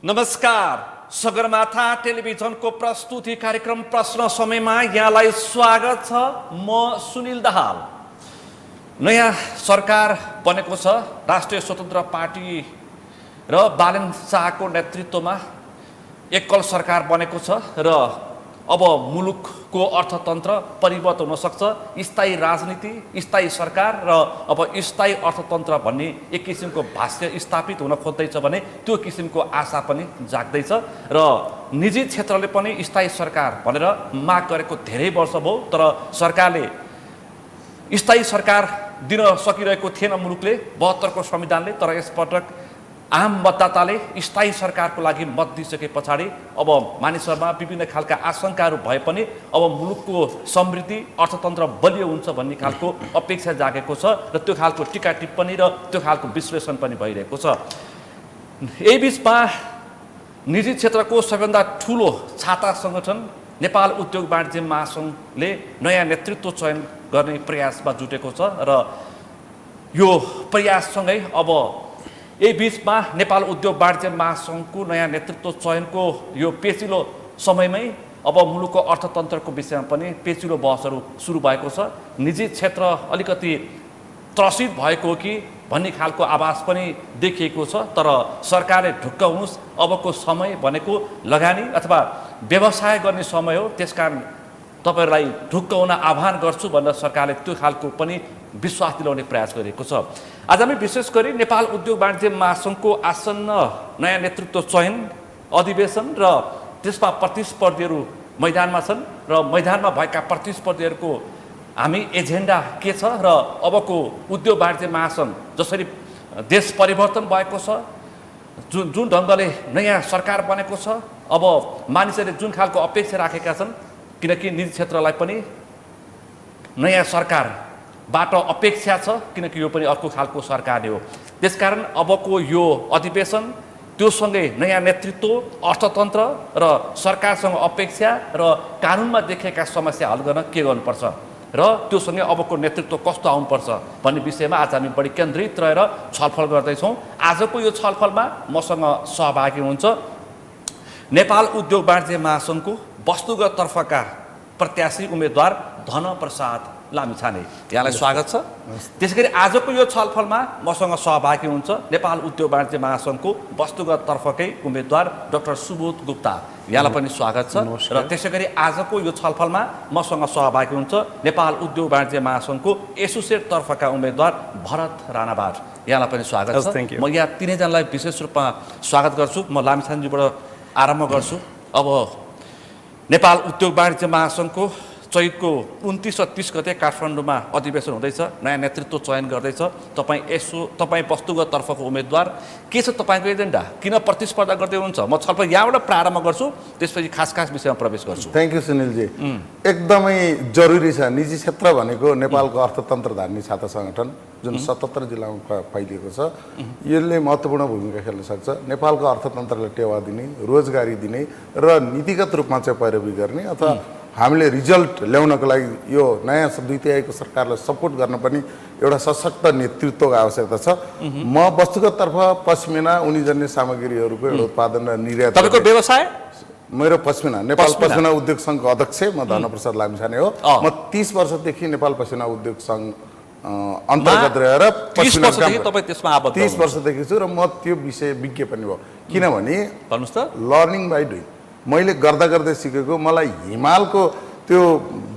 नमस्कार, सगरमाथा टेलिभिजनको प्रस्तुति कार्यक्रम प्रश्न समयमा यहाँलाई स्वागत छ। म सुनिल दाहाल। नयाँ सरकार बनेको छ। राष्ट्रिय स्वतन्त्र पार्टी र बालेन शाहको नेतृत्वमा एकल सरकार बनेको छ र अब मुलुकको अर्थतन्त्र परिवर्तन हुन सक्छ। स्थायी राजनीति, स्थायी सरकार र अब स्थायी अर्थतन्त्र भन्ने एक किसिमको भाष्य स्थापित हुन खोज्दैछ भने त्यो किसिमको आशा पनि जाग्दैछ र निजी क्षेत्रले पनि स्थायी सरकार भनेर माग गरेको धेरै वर्ष भयो, तर सरकारले स्थायी सरकार दिन सकिरहेको थिएन मुलुकले 72 को संविधानले। तर यसपटक आम मतदाताले स्थायी सरकारको लागि मत दिइसके पछाडि अब मानिसहरूमा विभिन्न खालका आशंकाहरू भए पनि अब मुलुकको समृद्धि अर्थतन्त्र बलियो हुन्छ भन्ने खालको अपेक्षा जागेको छ र त्यो खालको टीका टिप्पणी र त्यो खालको विश्लेषण पनि भइरहेको छ। यही बीचमा निजी क्षेत्रको सबैभन्दा ठुलो छाता संगठन नेपाल उद्योग वाणिज्य महासङ्घले नयाँ नेतृत्व चयन गर्ने प्रयासमा जुटेको छ र यो प्रयाससँगै अब यही बीचमा नेपाल उद्योग वाणिज्य महासङ्घको नयाँ नेतृत्व चयनको यो पेचिलो समयमै अब मुलुकको अर्थतन्त्रको विषयमा पनि पेचिलो बहसहरू सुरु भएको छ। निजी क्षेत्र अलिकति त्रसित भएको कि भन्ने खालको आभास पनि देखिएको छ। तर सरकारले ढुक्क हुनुहोस्, अबको समय भनेको लगानी अथवा व्यवसाय गर्ने समय हो, त्यसकारण तपाईहरुलाई ढुक्क हुन आह्वान गर्छु भनेर सरकारले त्यो खालको पनि विश्वास दिलाउने प्रयास गरेको छ। आज हामी विशेष गरी नेपाल उद्योग वाणिज्य महासङ्घको आसन्न नयाँ नेतृत्व चयन अधिवेशन र त्यसमा प्रतिस्पर्धीहरू मैदानमा छन् र मैदानमा भएका प्रतिस्पर्धीहरूको हामी एजेन्डा के छ र अबको उद्योग वाणिज्य महासङ्घ जसरी देश परिवर्तन भएको छ, जुन ढङ्गले नयाँ सरकार बनेको छ, अब मानिसहरूले जुन खालको अपेक्षा राखेका छन्, किनकि निजी क्षेत्रलाई पनि नयाँ सरकारबाट अपेक्षा छ, किनकि यो पनि अर्को खालको सरकार हो। त्यसकारण अबको यो अधिवेशन त्योसँगै नयाँ नेतृत्व, अर्थतन्त्र र सरकारसँग अपेक्षा र कानुनमा देखेका समस्या हल गर्न के गर्नुपर्छ र त्योसँगै अबको नेतृत्व कस्तो आउनुपर्छ भन्ने विषयमा आज हामी बढी केन्द्रित रहेर छलफल गर्दैछौँ। आजको यो छलफलमा मसँग सहभागी हुन्छ नेपाल उद्योग वाणिज्य महासङ्घको वस्तुगत तर्फका प्रत्याशी उम्मेदवार धनप्रसाद लामिछाने। यहाँलाई स्वागत छ। त्यसैगरी आजको यो छलफलमा मसँग सहभागी हुन्छ नेपाल उद्योग वाणिज्य महासङ्घको वस्तुगत तर्फकै उम्मेदवार डाक्टर सुबोध गुप्ता। यहाँलाई पनि स्वागत छ। र त्यसैगरी आजको यो छलफलमा मसँग सहभागी हुन्छ नेपाल उद्योग वाणिज्य महासङ्घको एसोसिएट तर्फका उम्मेदवार भरत राणाबाट। यहाँलाई पनि स्वागत छ। म यहाँ तीनैजनालाई विशेष रूपमा स्वागत गर्छु। म लामिछानेजीबाट आरम्भ गर्छु। अब नेपाल उद्योग वाणिज्य महासङ्घको चैतको 29 र 30 गते काठमाडौँमा अधिवेशन हुँदैछ, नयाँ नेतृत्व चयन गर्दैछ। तपाईँ वस्तुगत तर्फको उम्मेदवार, के छ तपाईँको एजेन्डा? किन प्रतिस्पर्धा गर्दै हुनुहुन्छ? म छलफल यहाँबाट प्रारम्भ गर्छु, त्यसपछि खास विषयमा प्रवेश गर्छु। थ्याङ्क यू सुनिलजी। एकदमै जरुरी छ। निजी क्षेत्र भनेको नेपालको अर्थतन्त्र धार्ने छाता सङ्गठन जुन 77 जिल्लामा फैलिएको छ, यसले महत्त्वपूर्ण भूमिका खेल्न सक्छ। नेपालको अर्थतन्त्रलाई टेवा दिने, रोजगारी दिने र नीतिगत रूपमा चाहिँ पैरवी गर्ने अथवा हामीले रिजल्ट ल्याउनको लागि यो नयाँ द्वितीयको सरकारलाई सपोर्ट गर्न पनि एउटा सशक्त नेतृत्वको आवश्यकता छ। म वस्तुगततर्फ पश्मिना उनीजन्य सामग्रीहरूको एउटा उत्पादन र निर्यात। तपाईँको व्यवसाय? मेरो पश्मिना, नेपाल पश्मिना उद्योग सङ्घको अध्यक्ष म धनप्रसाद लामिछाने हो। म 30 वर्षदेखि नेपाल पश्मिना उद्योग सङ्घ अन्तर्गत रहेर 30 वर्षदेखि छु र म त्यो विषय विज्ञ पनि हो। किनभने भन्नुहोस् त, लर्निङ बाई डुइङ मैले गर्दै सिकेको। मलाई हिमालको त्यो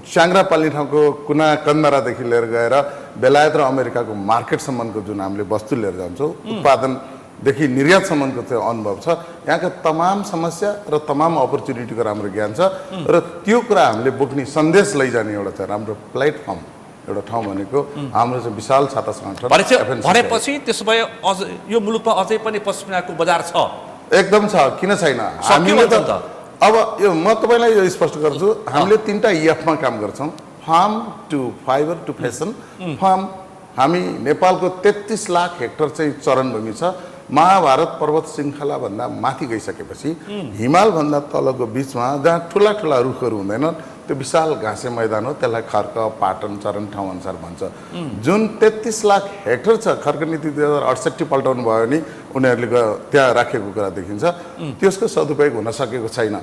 च्याङ्ग्रा पाल्ने ठाउँको कुना कन्दरादेखि लिएर गएर बेलायत र अमेरिकाको मार्केटसम्मको जुन हामीले वस्तु लिएर जान्छौँ, उत्पादनदेखि निर्यातसम्मको त्यो अनुभव छ। यहाँका तमाम समस्या र तमाम अपर्च्युनिटीको राम्रो ज्ञान छ र त्यो कुरा हामीले बोक्ने सन्देश लैजाने एउटा चाहिँ राम्रो प्लेटफर्म, एउटा ठाउँ भनेको हाम्रो चाहिँ विशाल छाता सङ्गठन भनेपछि त्यसो भए यो मुलुकमा अझै पनि पश्मिनाको बजार छ? एकदम छ, किन छैन? हामीले त अब यो म तपाईँलाई यो स्पष्ट गर्छु, हामीले 3टा EF-मा काम गर्छौँ, farm to fibre to fashion. Farm हामी नेपालको 33 लाख हेक्टर चाहिँ चरणभूमि छ। महाभारत पर्वत श्रृङ्खलाभन्दा माथि गइसकेपछि हिमालभन्दा तलको बिचमा जहाँ ठुला रुखहरू हुँदैनन् त्यो विशाल घाँसे मैदान हो, त्यसलाई खर्क पाटन चरण ठाउँ अनुसार भन्छ। जुन 33 लाख हेक्टर छ, खर्क नीति 2068 पल्टाउनु भयो भने उनीहरूले त्यहाँ राखेको कुरा देखिन्छ, त्यसको सदुपयोग हुन सकेको छैन।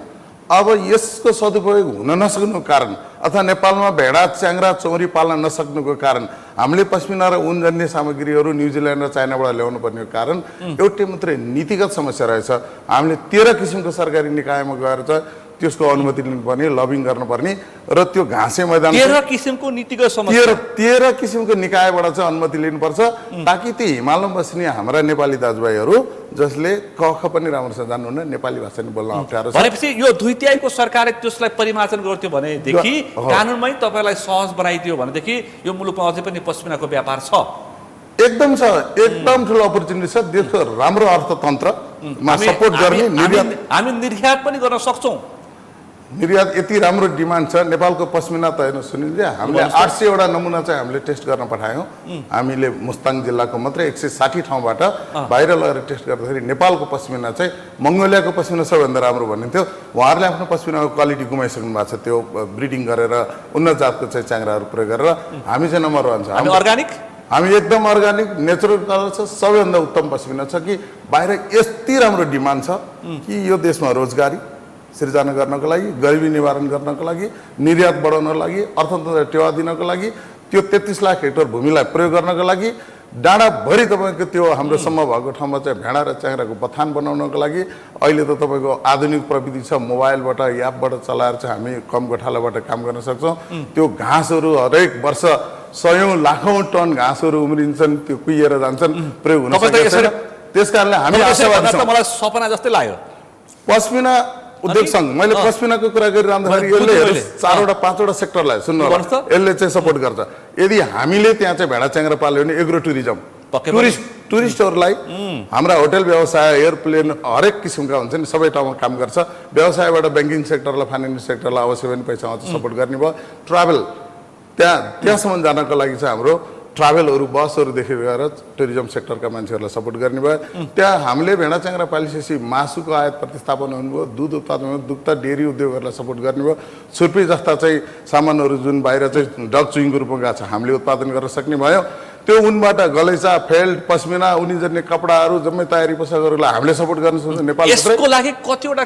अब यसको सदुपयोग हुन नसक्नुको कारण अथवा नेपालमा भेडा च्याङ्ग्रा चौरी पाल्न नसक्नुको कारण हामीले पश्मिना र ऊनजन्य सामग्रीहरू न्युजिल्यान्ड र चाइनाबाट ल्याउनु पर्ने कारण एउटै मात्रै नीतिगत समस्या रहेछ। हामीले 13 किसिमको सरकारी निकायमा गएर चाहिँ त्यसको अनुमति लिनुपर्ने, लबिङ गर्नुपर्ने र त्यो घाँसे मैदान 13 किसिमको नीतिगत समस्या 13 किसिमको निकायबाट चाहिँ अनुमति लिनुपर्छ, ताकि ती हिमालयमा बस्ने हाम्रा नेपाली दाजुभाइहरू जसले कख पनि राम्रोसँग जान्नुहुन्न, नेपाली भाषा नि बोल्न अप्ठ्यारो छ। भनेपछि यो 2/3 सरकारले त्यसलाई परिमार्जन गर्थ्यो भनेदेखि, कानुनमै तपाईलाई सहज बनाइदियो भनेदेखि यो मुलुकमा अझै पनि पश्मिनाको व्यापार छ। एकदम छ, एकदम ठुलो अपर्च्युनिटी छ। देशको राम्रो अर्थतन्त्रमा सपोर्ट गर्ने, हामी निर्यात पनि गर्न सक्छौँ। निर्यात यति राम्रो डिमान्ड छ नेपालको पश्मिना त होइन सुनिलजी, हामीले 800 वटा नमुना चाहिँ हामीले टेस्ट गर्न पठायौँ। हामीले मुस्ताङ जिल्लाको मात्रै 160 ठाउँबाट बाहिर लगेर टेस्ट गर्दाखेरि नेपालको पश्मिना चाहिँ मङ्गोलियाको पश्मिना सबैभन्दा राम्रो भनिन्थ्यो। उहाँहरूले आफ्नो पश्मिनाको क्वालिटी गुमाइसक्नु भएको छ, त्यो ब्रिडिङ गरेर उन्नत जातको चाहिँ च्याङ्ग्राहरू प्रयोग गरेर। हामी चाहिँ नम्बर 1 छ, हामी एकदम अर्ग्यानिक नेचुरल कलर छ, सबैभन्दा उत्तम पश्मिना छ कि बाहिर यति राम्रो डिमान्ड छ कि यो देशमा रोजगारी सिर्जना गर्नको लागि, गरिबी निवारण गर्नको लागि, निर्यात बढाउनको लागि, अर्थतन्त्र टेवा दिनको लागि, त्यो 33 लाख हेक्टर भूमिलाई प्रयोग गर्नको लागि डाँडाभरि तपाईँको त्यो हाम्रो सम्म भएको ठाउँमा चाहिँ भेडा र च्याङ्ग्राको बथान बनाउनको लागि अहिले त तपाईँको आधुनिक प्रविधि छ, मोबाइलबाट एपबाट चलाएर चाहिँ हामी कम गोठालाबाट काम गर्न सक्छौँ। त्यो घाँसहरू हरेक वर्ष 100 लाखौँ टन घाँसहरू उम्रिन्छन्, त्यो कुहिएर जान्छन्, प्रयोग हुन सकेको छैन। त्यस कारणले हामी आशावादी छौँ। मलाई सपना जस्तै लाग्यो पश्मिना उद्योग सङ्घ, मैले पश्मिनाको कुरा गरिरहँदाखेरि यसले 4वटा 5वटा सेक्टरलाई सुन्नु होला, यसले चाहिँ सपोर्ट गर्छ। यदि हामीले त्यहाँ चाहिँ भेडा च्याङ्ग्रा पाल्यो भने एग्रो टुरिज्म, टुरिस्टहरूलाई हाम्रा होटल व्यवसाय, एयरप्लेन हरेक किसिमका हुन्छ नि, सबै ठाउँमा काम गर्छ। व्यवसायबाट ब्याङ्किङ सेक्टरलाई, फाइनेन्स सेक्टरलाई अवश्य पनि पैसा आउँछ, सपोर्ट गर्ने भयो। ट्राभल त्यहाँसम्म जानको लागि चाहिँ हाम्रो ट्राभलहरू बसहरूदेखि गएर टुरिज्म सेक्टरका मान्छेहरूलाई सपोर्ट गर्ने भयो। त्यहाँ हामीले भेडा च्याङ्ग्रा पालिसकेपछि मासुको आयात प्रतिस्थापन हुनुभयो, दुध उत्पादन भयो, दुग्ध डेरी उद्योगहरूलाई सपोर्ट गर्ने भयो। छुर्पी जस्ता चाहिँ सामानहरू जुन बाहिर चाहिँ डग चुइङको रूपमा गएको छ हामीले उत्पादन गर्न सक्ने भयो। त्यो उनबाट गलैँचा, फेल्ट, पश्मिना, उनीजन्य कपडाहरू जम्मै तयारी पोसाकहरूलाई हामीले सपोर्ट गर्न सक्छौँ। नेपाल यसको लागि कतिवटा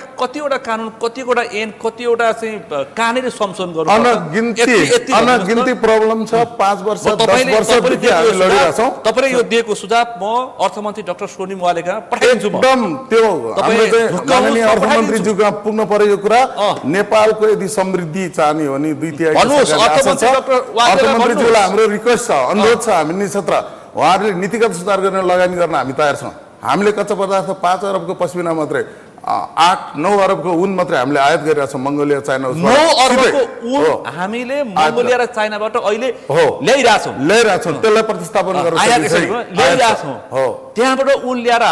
कानुन, कतिवटा ऐन, कतिवटा चाहिँ कहाँनिर संशोधन गर्नु अनगिन्ती प्रब्लम छ। 5 वर्ष 10 वर्षदेखि हामी लडिरहेछौँ। तपाईँले यो दिएको सुझाव म अर्थमन्त्री डाक्टर सोनिम वाले कहाँ पठाइदिन्छु। एकदम त्यो हाम्रो चाहिँ माननीय अर्थमन्त्रीज्यूका पुग्न परेको कुरा, नेपालको यदि समृद्धि चाहने हो भने 2/3 अर्थमन्त्रीज्यूलाई हाम्रो रिक्वेस्ट छ, अनुरोध छ, हामी निक्षत्र उहाँहरूले नीतिगत सुधार गर्न लगानी गर्न हामी तयार छौँ। हामीले कच्चा पदार्थ 5 अरबको पश्मिना मात्रै 8-9 अरबको उन मात्रै हामीले आयात गरिरहेको छौँ मङ्गोलिया, चाइना। 9 अरबको उन हामीले मङ्गोलिया र चाइनाबाट अहिले ल्याइरहेछौँ। त्यसलाई प्रतिस्थापन गर्न ल्याइरहेछौँ। त्यहाँबाट उन ल्याएर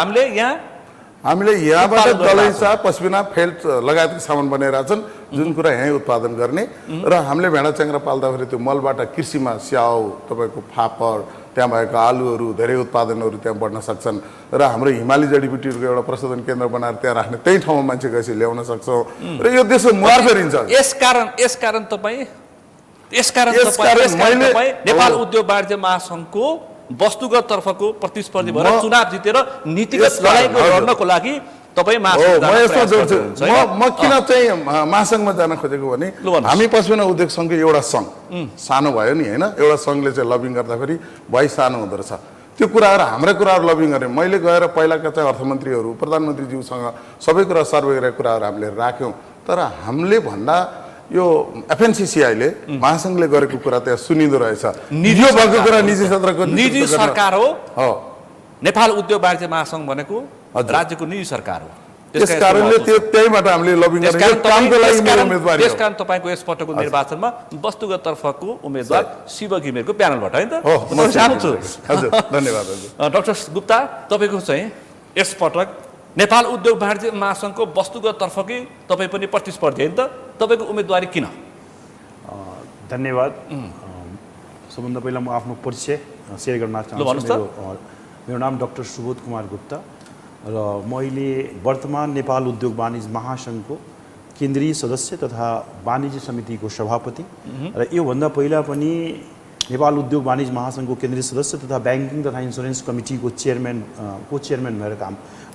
हामीले यहाँबाट गलैँचा, पश्मिना, फेल्ट लगायतको सामान बनाइरहेछन्, जुन कुरा यहीँ उत्पादन गर्ने। र हामीले भेडा च्याङ्ग्रा पाल्दाखेरि त्यो मलबाट कृषिमा स्याउ, तपाईँको फापर, त्यहाँ भएको आलुहरू, धेरै उत्पादनहरू त्यहाँ बढ्न सक्छन्। र हाम्रो हिमाली जडीबुटीहरूको एउटा प्रशोधन केन्द्र बनाएर त्यहाँ राख्ने, त्यही ठाउँमा मान्छे गएपछि ल्याउन सक्छौँ र यो देशको मुहार फेरिन्छ। यसकारण तपाईँ नेपाल उद्योग वाणिज्य महासङ्घको वस्तुगत तर्फको प्रतिस्पर्धी भएर चुनाव जितेर नीतिगत लडाइँ लड्नको लागि तपाईँ म किन चाहिँ महासङ्घमा जान खोजेको भने हामी पश्मिना उद्योग सङ्घको एउटा सङ्घ सानो भयो नि होइन, एउटा सङ्घले चाहिँ लबिङ गर्दाखेरि भइ सानो हुँदो रहेछ। त्यो कुराहरू हाम्रै कुराहरू लबिङ गर्ने, मैले गएर पहिलाका चाहिँ अर्थमन्त्रीहरू, प्रधानमन्त्रीज्यूसँग सबै कुरा सर्वे गरेका कुराहरू हामीले राख्यौँ। तर हामीले भन्दा यो एफएनसिसिआईले महासङ्घले गरेको कुरा त्यहाँ सुनिँदो रहेछ। यो भएको कुरा निजी क्षेत्रको निजी सरकार हो। नेपाल उद्योग वाणिज्य महासङ्घ भनेको राज्यको निजी सरकार हो। त्यस कारणले त्यहीबाट हामीले लबिङ गरेको कामको लागि मेरो उम्मेदवारी हो। त्यसकारण तपाईँको यसपटकको निर्वाचनमा वस्तुगत तर्फको उम्मेदवार शिव घिमिरेको प्यानलबाट होइन त? हजुर, धन्यवाद हजुर। डाक्टर गुप्ता, तपाईँको चाहिँ यसपटक नेपाल उद्योग वाणिज्य महासङ्घको वस्तुगत तर्फकै तपाईँ पनि प्रतिस्पर्धी होइन त? तपाईँको उम्मेदवारी किन? धन्यवाद। सबभन्दा पहिला म आफ्नो परिचय सेयर गर्न चाहन्छु। मेरो नाम डाक्टर सुबोध कुमार गुप्ता र मैले वर्तमान नेपाल उद्योग वाणिज्य महासङ्घको केन्द्रीय सदस्य तथा वाणिज्य समितिको सभापति र योभन्दा पहिला पनि नेपाल उद्योग वाणिज्य महासङ्घको केन्द्रीय सदस्य तथा ब्याङ्किङ तथा इन्सुरेन्स कमिटीको को चेयरम्यान भएर काम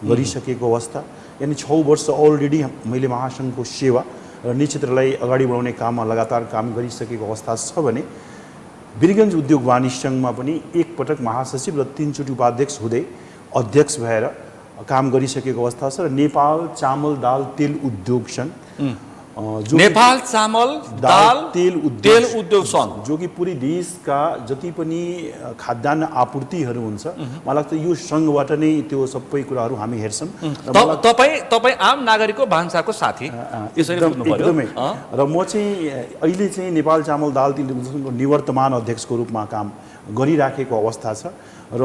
गरिसकेको अवस्था, यानि 6 वर्ष अलरेडी मैले महासङ्घको सेवा र निज क्षेत्रलाई अगाडि बढाउने काममा लगातार काम गरिसकेको अवस्था छ भने वीरगञ्ज उद्योग वाणिज्य सङ्घमा पनि एकपटक महासचिव र 3 चोटि उपाध्यक्ष हुँदै अध्यक्ष भएर काम गरिसकेको अवस्था छ र नेपाल चामल दाल तेल उद्योग सङ्घ नेपाल चामल दाल तेल उद्योग सङ्घ जो कि पूरी देशका जति पनि खाद्यान्न आपूर्तिहरू हुन्छ, मलाई लाग्छ यो सङ्घबाट नै त्यो सबै कुराहरू हामी हेर्छौँ। तपाईँ आम नागरिकको भान्साको साथी एकदमै। र म चाहिँ अहिले चाहिँ नेपाल चामल दाल तेल उद्योग सङ्घको निवर्तमान अध्यक्षको रूपमा काम गरिराखेको अवस्था छ र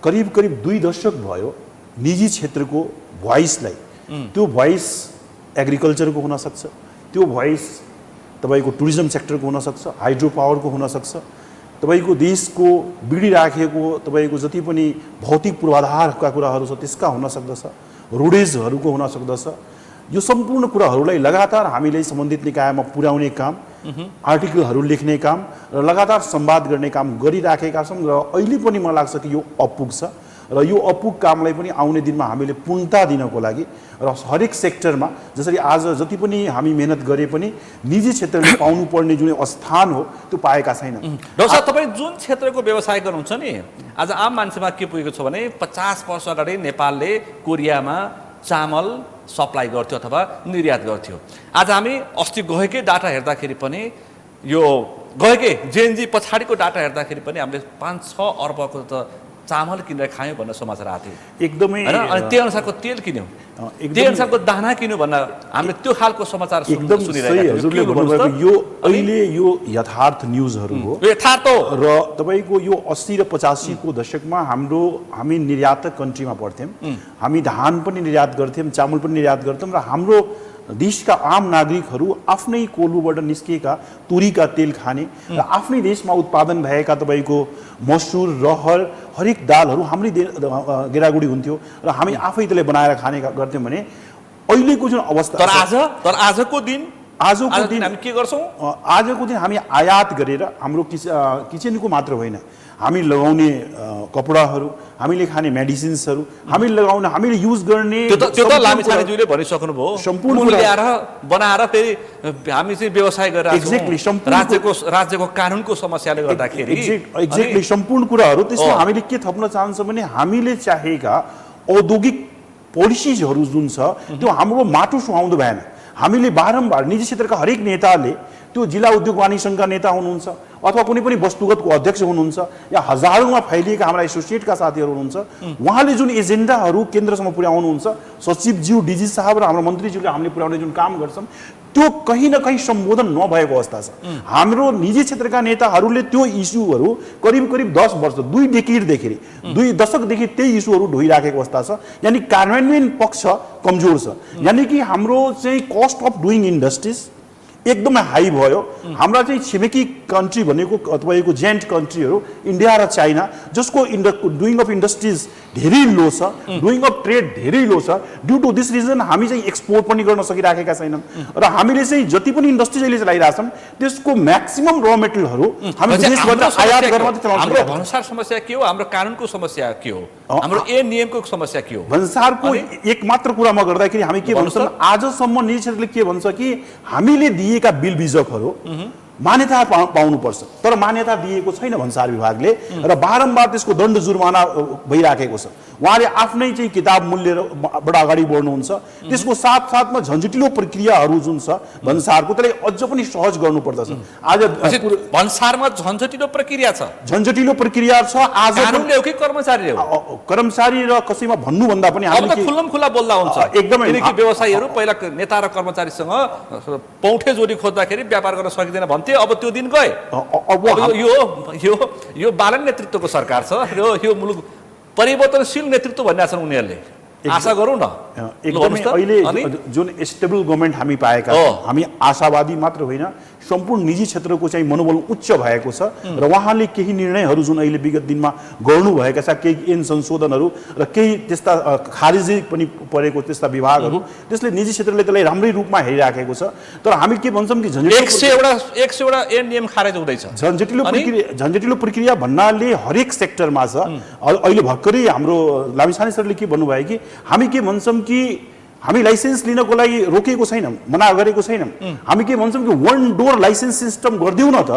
करिब 2 दशक भयो निजी क्षेत्रको भोइसलाई, त्यो भोइस एग्रिकल्चरको हुनसक्छ, त्यो भोइस तपाईँको टुरिज्म सेक्टरको हुनसक्छ, हाइड्रो पावरको हुनसक्छ, तपाईँको देशको बिग्रिराखेको तपाईँको जति पनि भौतिक पूर्वाधारका कुराहरू छ त्यसका हुनसक्दछ, रोडेजहरूको हुनसक्दछ। यो सम्पूर्ण कुराहरूलाई लगातार हामीले सम्बन्धित निकायमा पुर्याउने काम, आर्टिकलहरू लेख्ने काम र लगातार संवाद गर्ने काम गरिराखेका छौँ र अहिले पनि मलाई लाग्छ कि यो अपुग छ र यो अपुग कामलाई पनि आउने दिनमा हामीले पूर्णता दिनको लागि र हरेक सेक्टरमा जसरी आज जति पनि हामी मेहनत गरे पनि निजी क्षेत्रले पाउनुपर्ने जुन स्थान हो त्यो पाएका छैनन्। डाक्टर साहब, तपाईँ जुन क्षेत्रको व्यवसाय गर्नुहुन्छ नि, आज आम मान्छेमा के पुगेको छ भने 50 वर्ष अगाडि नेपालले कोरियामा चामल सप्लाई गर्थ्यो अथवा निर्यात गर्थ्यो। आज हामी अस्ति गएकै डाटा हेर्दाखेरि पनि यो गएकै जेएनजी पछाडिको डाटा हेर्दाखेरि पनि हामीले 5-6 अर्बको त चामल किनेर खायौँ भन्ने समाचार आएको थियो एकदमै। अनि त्यो अनुसारको तेल किन्यौँ, त्यो अनुसारको दाना किन्यौँ भन्न हामीले त्यो खालको समाचार एकदम सही हजुरले भन्नुभएको। यो अहिले यो यथार्थ न्युजहरू हो, यथार्थ हो। र तपाईँको यो 80 र 85 को दशकमा हामी निर्यातक कन्ट्रीमा पर्थ्यौँ, हामी धान पनि निर्यात गर्थ्यौँ, चामल पनि निर्यात गर्थ्यौँ र हाम्रो देशका आम नागरिकहरू आफ्नै कोलोबाट निस्किएका तुरीका तेल खाने र आफ्नै देशमा उत्पादन भएका तपाईँको मसुर रहर हरेक दालहरू हाम्रै गेडागुडी हुन्थ्यो र हामी आफै त्यसलाई बनाएर खाने गर्थ्यौँ भने अहिलेको जुन अवस्था आजको दिन हामी के गर्छौँ? आजको दिन हामी आयात गरेर हाम्रो किचनको मात्र होइन, हामी लगाउने कपडाहरू, हामीले खाने मेडिसिन्सहरू, हामीले युज गर्ने त्यो त लामिछानेज्यूले भनिसक्नु भयो, सम्पूर्ण ल्याएर बनाएर फेरि हामी चाहिँ व्यवसाय गरेर एक्ज्याक्टली राज्यको कानुनको समस्याले गर्दाखेरि एक्ज्याक्टली सम्पूर्ण कुराहरू। त्यसमा हामीले के थप्न चाहन्छौँ भने हामीले चाहेका औद्योगिक पोलिसिजहरू जुन छ त्यो हाम्रो माटो सुहाउँदो भएन। हामीले बारम्बार निजी क्षेत्रका हरेक नेताले, त्यो जिल्ला उद्योग वाणिज्य सङ्घका नेता हुनुहुन्छ अथवा कुनै पनि वस्तुगतको अध्यक्ष हुनुहुन्छ या हजारौँमा फैलिएका हाम्रा एसोसिएटका साथीहरू हुनुहुन्छ, उहाँले जुन एजेन्डाहरू केन्द्रसम्म पुर्याउनुहुन्छ, सचिवज्यू डिजी साहब र हाम्रो मन्त्रीज्यूले हामीले पुर्याउने जुन काम गर्छौँ त्यो कहीँ न कहीँ सम्बोधन नभएको अवस्था छ। हाम्रो निजी क्षेत्रका नेताहरूले त्यो इस्युहरू करिब 10 वर्ष 2 डेकेडदेखि 2 दशकदेखि त्यही इस्युहरू ढोइराखेको अवस्था छ। यानि कार्यान्वयन पक्ष कमजोर छ। यानि कि हाम्रो चाहिँ कस्ट अफ डुइङ इन्डस्ट्रिज एकदमै हाई भयो। हाम्रा चाहिँ छिमेकी कन्ट्री भनेको तपाईँको जेन्ट कन्ट्रीहरू इन्डिया र चाइना, जसको डुइङ अफ इन्डस्ट्रिज धेरै लो छ, डुइङ अफ ट्रेड धेरै लो छ। ड्यू टु दिस रिजन हामी चाहिँ एक्सपोर्ट पनि गर्न सकिराखेका छैनौँ र हामीले चाहिँ जति पनि इन्डस्ट्रिज अहिले चलाइरहेछौँ त्यसको म्याक्सिमम र मेटेरियलहरू हामी विदेशबाट आयात गर्न मात्रै चलाउँछौँ। हाम्रो भन्सार समस्या के हो? हाम्रो कानुनको समस्या के हो? हाम्रो नियमको समस्या के हो? भन्सारको एक मात्र कुरा म गर्दाखेरि हामी के भन्छौँ, आजसम्म निजी क्षेत्रले के भन्छ कि हामीले दिएका बिल बिजकहरू मान्यता पाउनुपर्छ, तर मान्यता दिएको छैन भन्सार विभागले र बारम्बार त्यसको दण्ड जुर्माना भइराखेको छ। उहाँले आफ्नै चाहिँ किताब मूल्यबाट अगाडि बढ्नुहुन्छ, त्यसको साथसाथमा झन्झटिलो प्रक्रियाहरू जुन छ भन्सारको त्यसलाई अझ पनि सहज गर्नुपर्दछ। आज भन्सारमा झन्झटिलो प्रक्रिया छ, झन्झटिलो प्रक्रिया छ। आज कानुनले हो कि कर्मचारीले हो? कर्मचारी र कसैमा भन्नुभन्दा पनि हामी त खुल्लम-खुल्ला बोल्दा हुन्छ एकदमै। किनकि व्यवसायीहरू पहिला नेता र कर्मचारीसँग पौठे जोडी खोज्दाखेरि व्यापार गर्न सकिँदैन भन्थे, अब त्यो दिन गए। यो बालन नेतृत्वको सरकार छ र यो मुलुक परिवर्तनशील नेतृत्व भन्ने छन् उनीहरूले। आशा गरौँ न एकदमै अहिले जुन स्टेबल गभर्मेन्ट हामी पाएका छौँ, हामी आशावादी मात्र होइन, सम्पूर्ण निजी क्षेत्रको चाहिँ मनोबल उच्च भएको छ र उहाँले केही निर्णयहरू जुन अहिले विगत दिनमा गर्नुभएका छ, केही ऐन संशोधनहरू र केही त्यस्ता खारिजी पनि परेको त्यस्ता विभागहरू, त्यसले निजी क्षेत्रले त्यसलाई राम्रै रूपमा हेरिराखेको छ। तर हामी के भन्छौँ कि 100 वटा ऐन नियम खारेज हुँदैछ। झन्झटिलो प्रक्रिया भन्नाले हरेक सेक्टरमा छ। अहिले भर्खरै हाम्रो लामिछाने सरले के भन्नुभयो कि हामी के भन्छौँ कि हामी लाइसेन्स लिनको लागि रोकेको छैनौँ, मना गरेको छैनौँ। हामी के भन्छौँ कि वन डोर लाइसेन्स सिस्टम गरिदिउँ न त।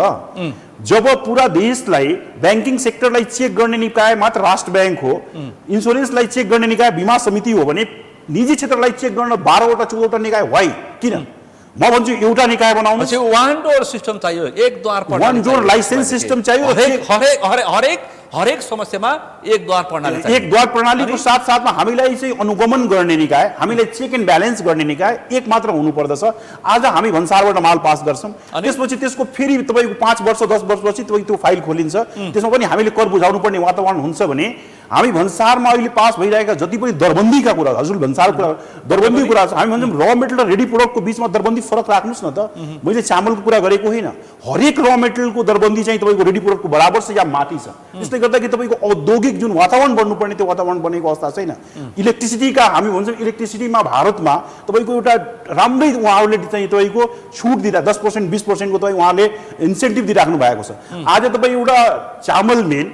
जब पुरा देशलाई ब्याङ्किङ सेक्टरलाई चेक गर्ने निकाय मात्र राष्ट्र ब्याङ्क हो, इन्सुरेन्सलाई चेक गर्ने निकाय बिमा समिति हो भने निजी क्षेत्रलाई चेक गर्न 12वटा 14वटा निकाय वाइ किन? म भन्छु एउटा निकाय बनाउनु, वन डोर सिस्टम चाहियो, एक द्वार वन डोर लाइसेन्स सिस्टम चाहियो। हरेक समस्यामा एक द्वार प्रणाली चाहियो। एक द्वार प्रणालीको साथसाथमा हामीलाई चाहिँ अनुगमन गर्ने निकाय, हामीलाई चेक एन्ड ब्यालेन्स गर्ने निकाय एक मात्र हुनुपर्दछ। आज हामी भन्सारबाट माल पास गर्छौँ, त्यसपछि त्यसको फेरि तपाईँको 5 वर्ष 10 वर्षपछि तपाईँको त्यो फाइल खोलिन्छ, त्यसमा पनि हामीले कर बुझाउनु पर्ने वातावरण हुन्छ भने हामी भन्सारमा अहिले पास भइरहेका जति पनि दरबन्दीका कुरा, हजुर भन्सार कुरा दरबन्दी कुरा छ, हामी भन्छौँ र मेटेरियल र रेडी प्रोडक्टको बिचमा दरबन्दी फरक राख्नुहोस् न त। मैले चामलको कुरा गरेको होइन, हरेक र मेटेरियलको दरबन्दी चाहिँ तपाईँको रेडी प्रोडक्टको बराबर छ या माथि छ। त्यसले गर्दाखेरि तपाईँको औद्योगिक जुन वातावरण बन्नुपर्ने त्यो वातावरण बनेको अवस्था छैन। इलेक्ट्रिसिटीका हामी भन्छौँ इलेक्ट्रिसिटीमा भारतमा तपाईँको एउटा राम्रै उहाँहरूले चाहिँ तपाईँको छुट दिँदा 10% 20% को तपाईँ उहाँले इन्सेन्टिभ दिइराख्नु भएको छ। आज तपाईँ एउटा चामल मिल